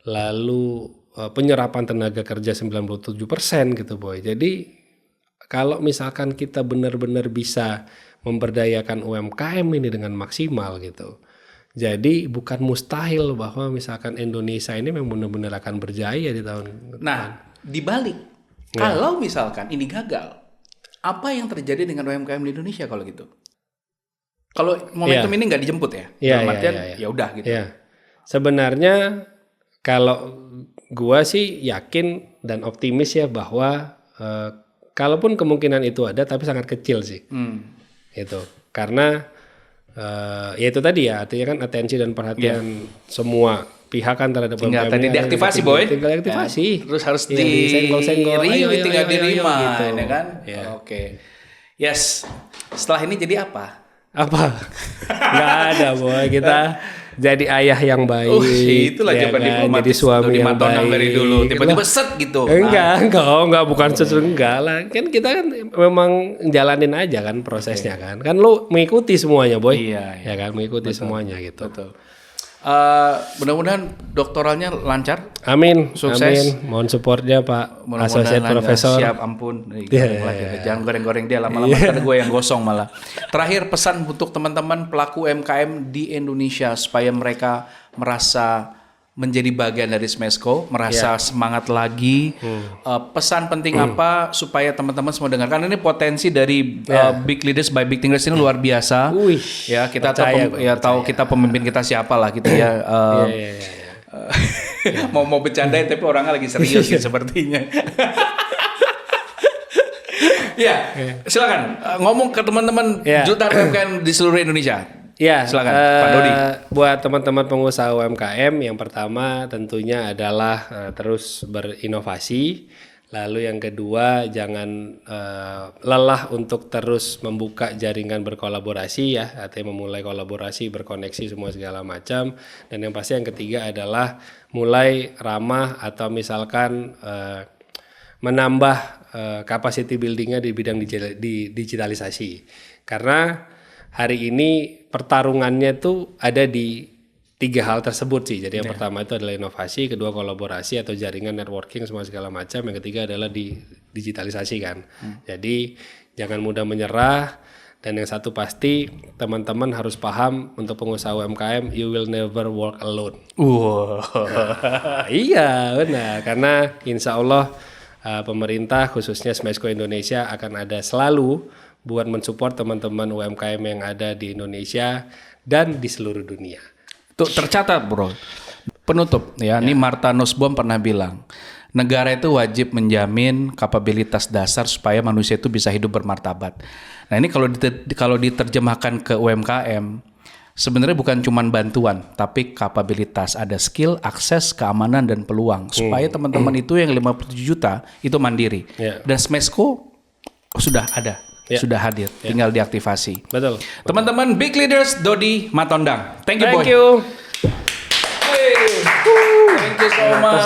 Lalu penyerapan tenaga kerja 97% gitu boy. Jadi kalau misalkan kita benar-benar bisa memberdayakan UMKM ini dengan maksimal gitu. Jadi bukan mustahil bahwa misalkan Indonesia ini memang benar-benar akan berjaya di tahun depan. Nah, dibalik. Kalau misalkan ini gagal, apa yang terjadi dengan UMKM di Indonesia kalau gitu? Kalau momentum ini nggak dijemput ya? Ya udah gitu. Ya. Sebenarnya kalau gua sih yakin dan optimis ya bahwa kalaupun kemungkinan itu ada, tapi sangat kecil sih, gitu. Karena ya itu tadi ya, artinya kan atensi dan perhatian semua pihak kan terhadap tinggal tadi diaktifasi boy. Tinggal aktivasi. Ya, terus harus disenggol-senggol, tinggal dirima, gitu. ya kan? Oke. Yes. Setelah ini jadi apa? Nggak ada boy, kita jadi ayah yang baik. Itulah ya jawaban kan? diplomatis. Jadi suami yang baik dari dulu. Tiba-tiba set gitu. Enggak bukan enggak lah. Kan kita kan memang jalanin aja kan prosesnya kan. Kan lu mengikuti semuanya boy. Iya. Ya kan, mengikuti semuanya gitu. Betul. Mudah-mudahan doktoralnya lancar. Amin. Sukses. Amin. Mohon supportnya Pak Associate Mudah-mudahan Profesor. Siap, ampun. Jangan goreng-goreng dia lama-lama karena gue yang gosong malah. Terakhir pesan untuk teman-teman pelaku UMKM di Indonesia supaya mereka merasa menjadi bagian dari Smesco, merasa semangat lagi. Pesan penting apa supaya teman-teman semua dengarkan? Ini potensi dari Big Leaders by Big Thinkers ini luar biasa. Ya, kita tahu kita pemimpin kita siapa lah gitu ya. Mau bercandain tapi orangnya lagi serius sih sepertinya. Ya, silakan ngomong ke teman-teman jutaan UMKM di seluruh Indonesia. Ya, silakan Pak Dodi. Buat teman-teman pengusaha UMKM, yang pertama tentunya adalah terus berinovasi. Lalu yang kedua, jangan lelah untuk terus membuka jaringan berkolaborasi ya, artinya memulai kolaborasi, berkoneksi semua segala macam. Dan yang pasti yang ketiga adalah mulai ramah atau misalkan menambah capacity buildingnya di bidang digitalisasi. Karena hari ini pertarungannya tuh ada di 3 hal tersebut sih. Jadi yang pertama itu adalah inovasi, kedua kolaborasi atau jaringan networking semua segala macam, yang ketiga adalah di digitalisasi kan. Jadi jangan mudah menyerah, dan yang satu pasti teman-teman harus paham untuk pengusaha UMKM, you will never work alone. Iya benar, karena insya Allah pemerintah khususnya Smesco Indonesia akan ada selalu buat mensupport teman-teman UMKM yang ada di Indonesia dan di seluruh dunia. Tuh tercatat bro. Penutup ya, ini Martha Nussbaum pernah bilang, negara itu wajib menjamin kapabilitas dasar supaya manusia itu bisa hidup bermartabat. Nah ini kalau diterjemahkan ke UMKM, sebenarnya bukan cuma bantuan, tapi kapabilitas, ada skill, akses, keamanan dan peluang supaya teman-teman itu yang 57 juta itu mandiri. Dan Smesco sudah ada. Sudah hadir, tinggal diaktifasi. Betul. Teman-teman Big Leaders, Dodi Matondang. Thank you boy. Thank you. Thank you so much.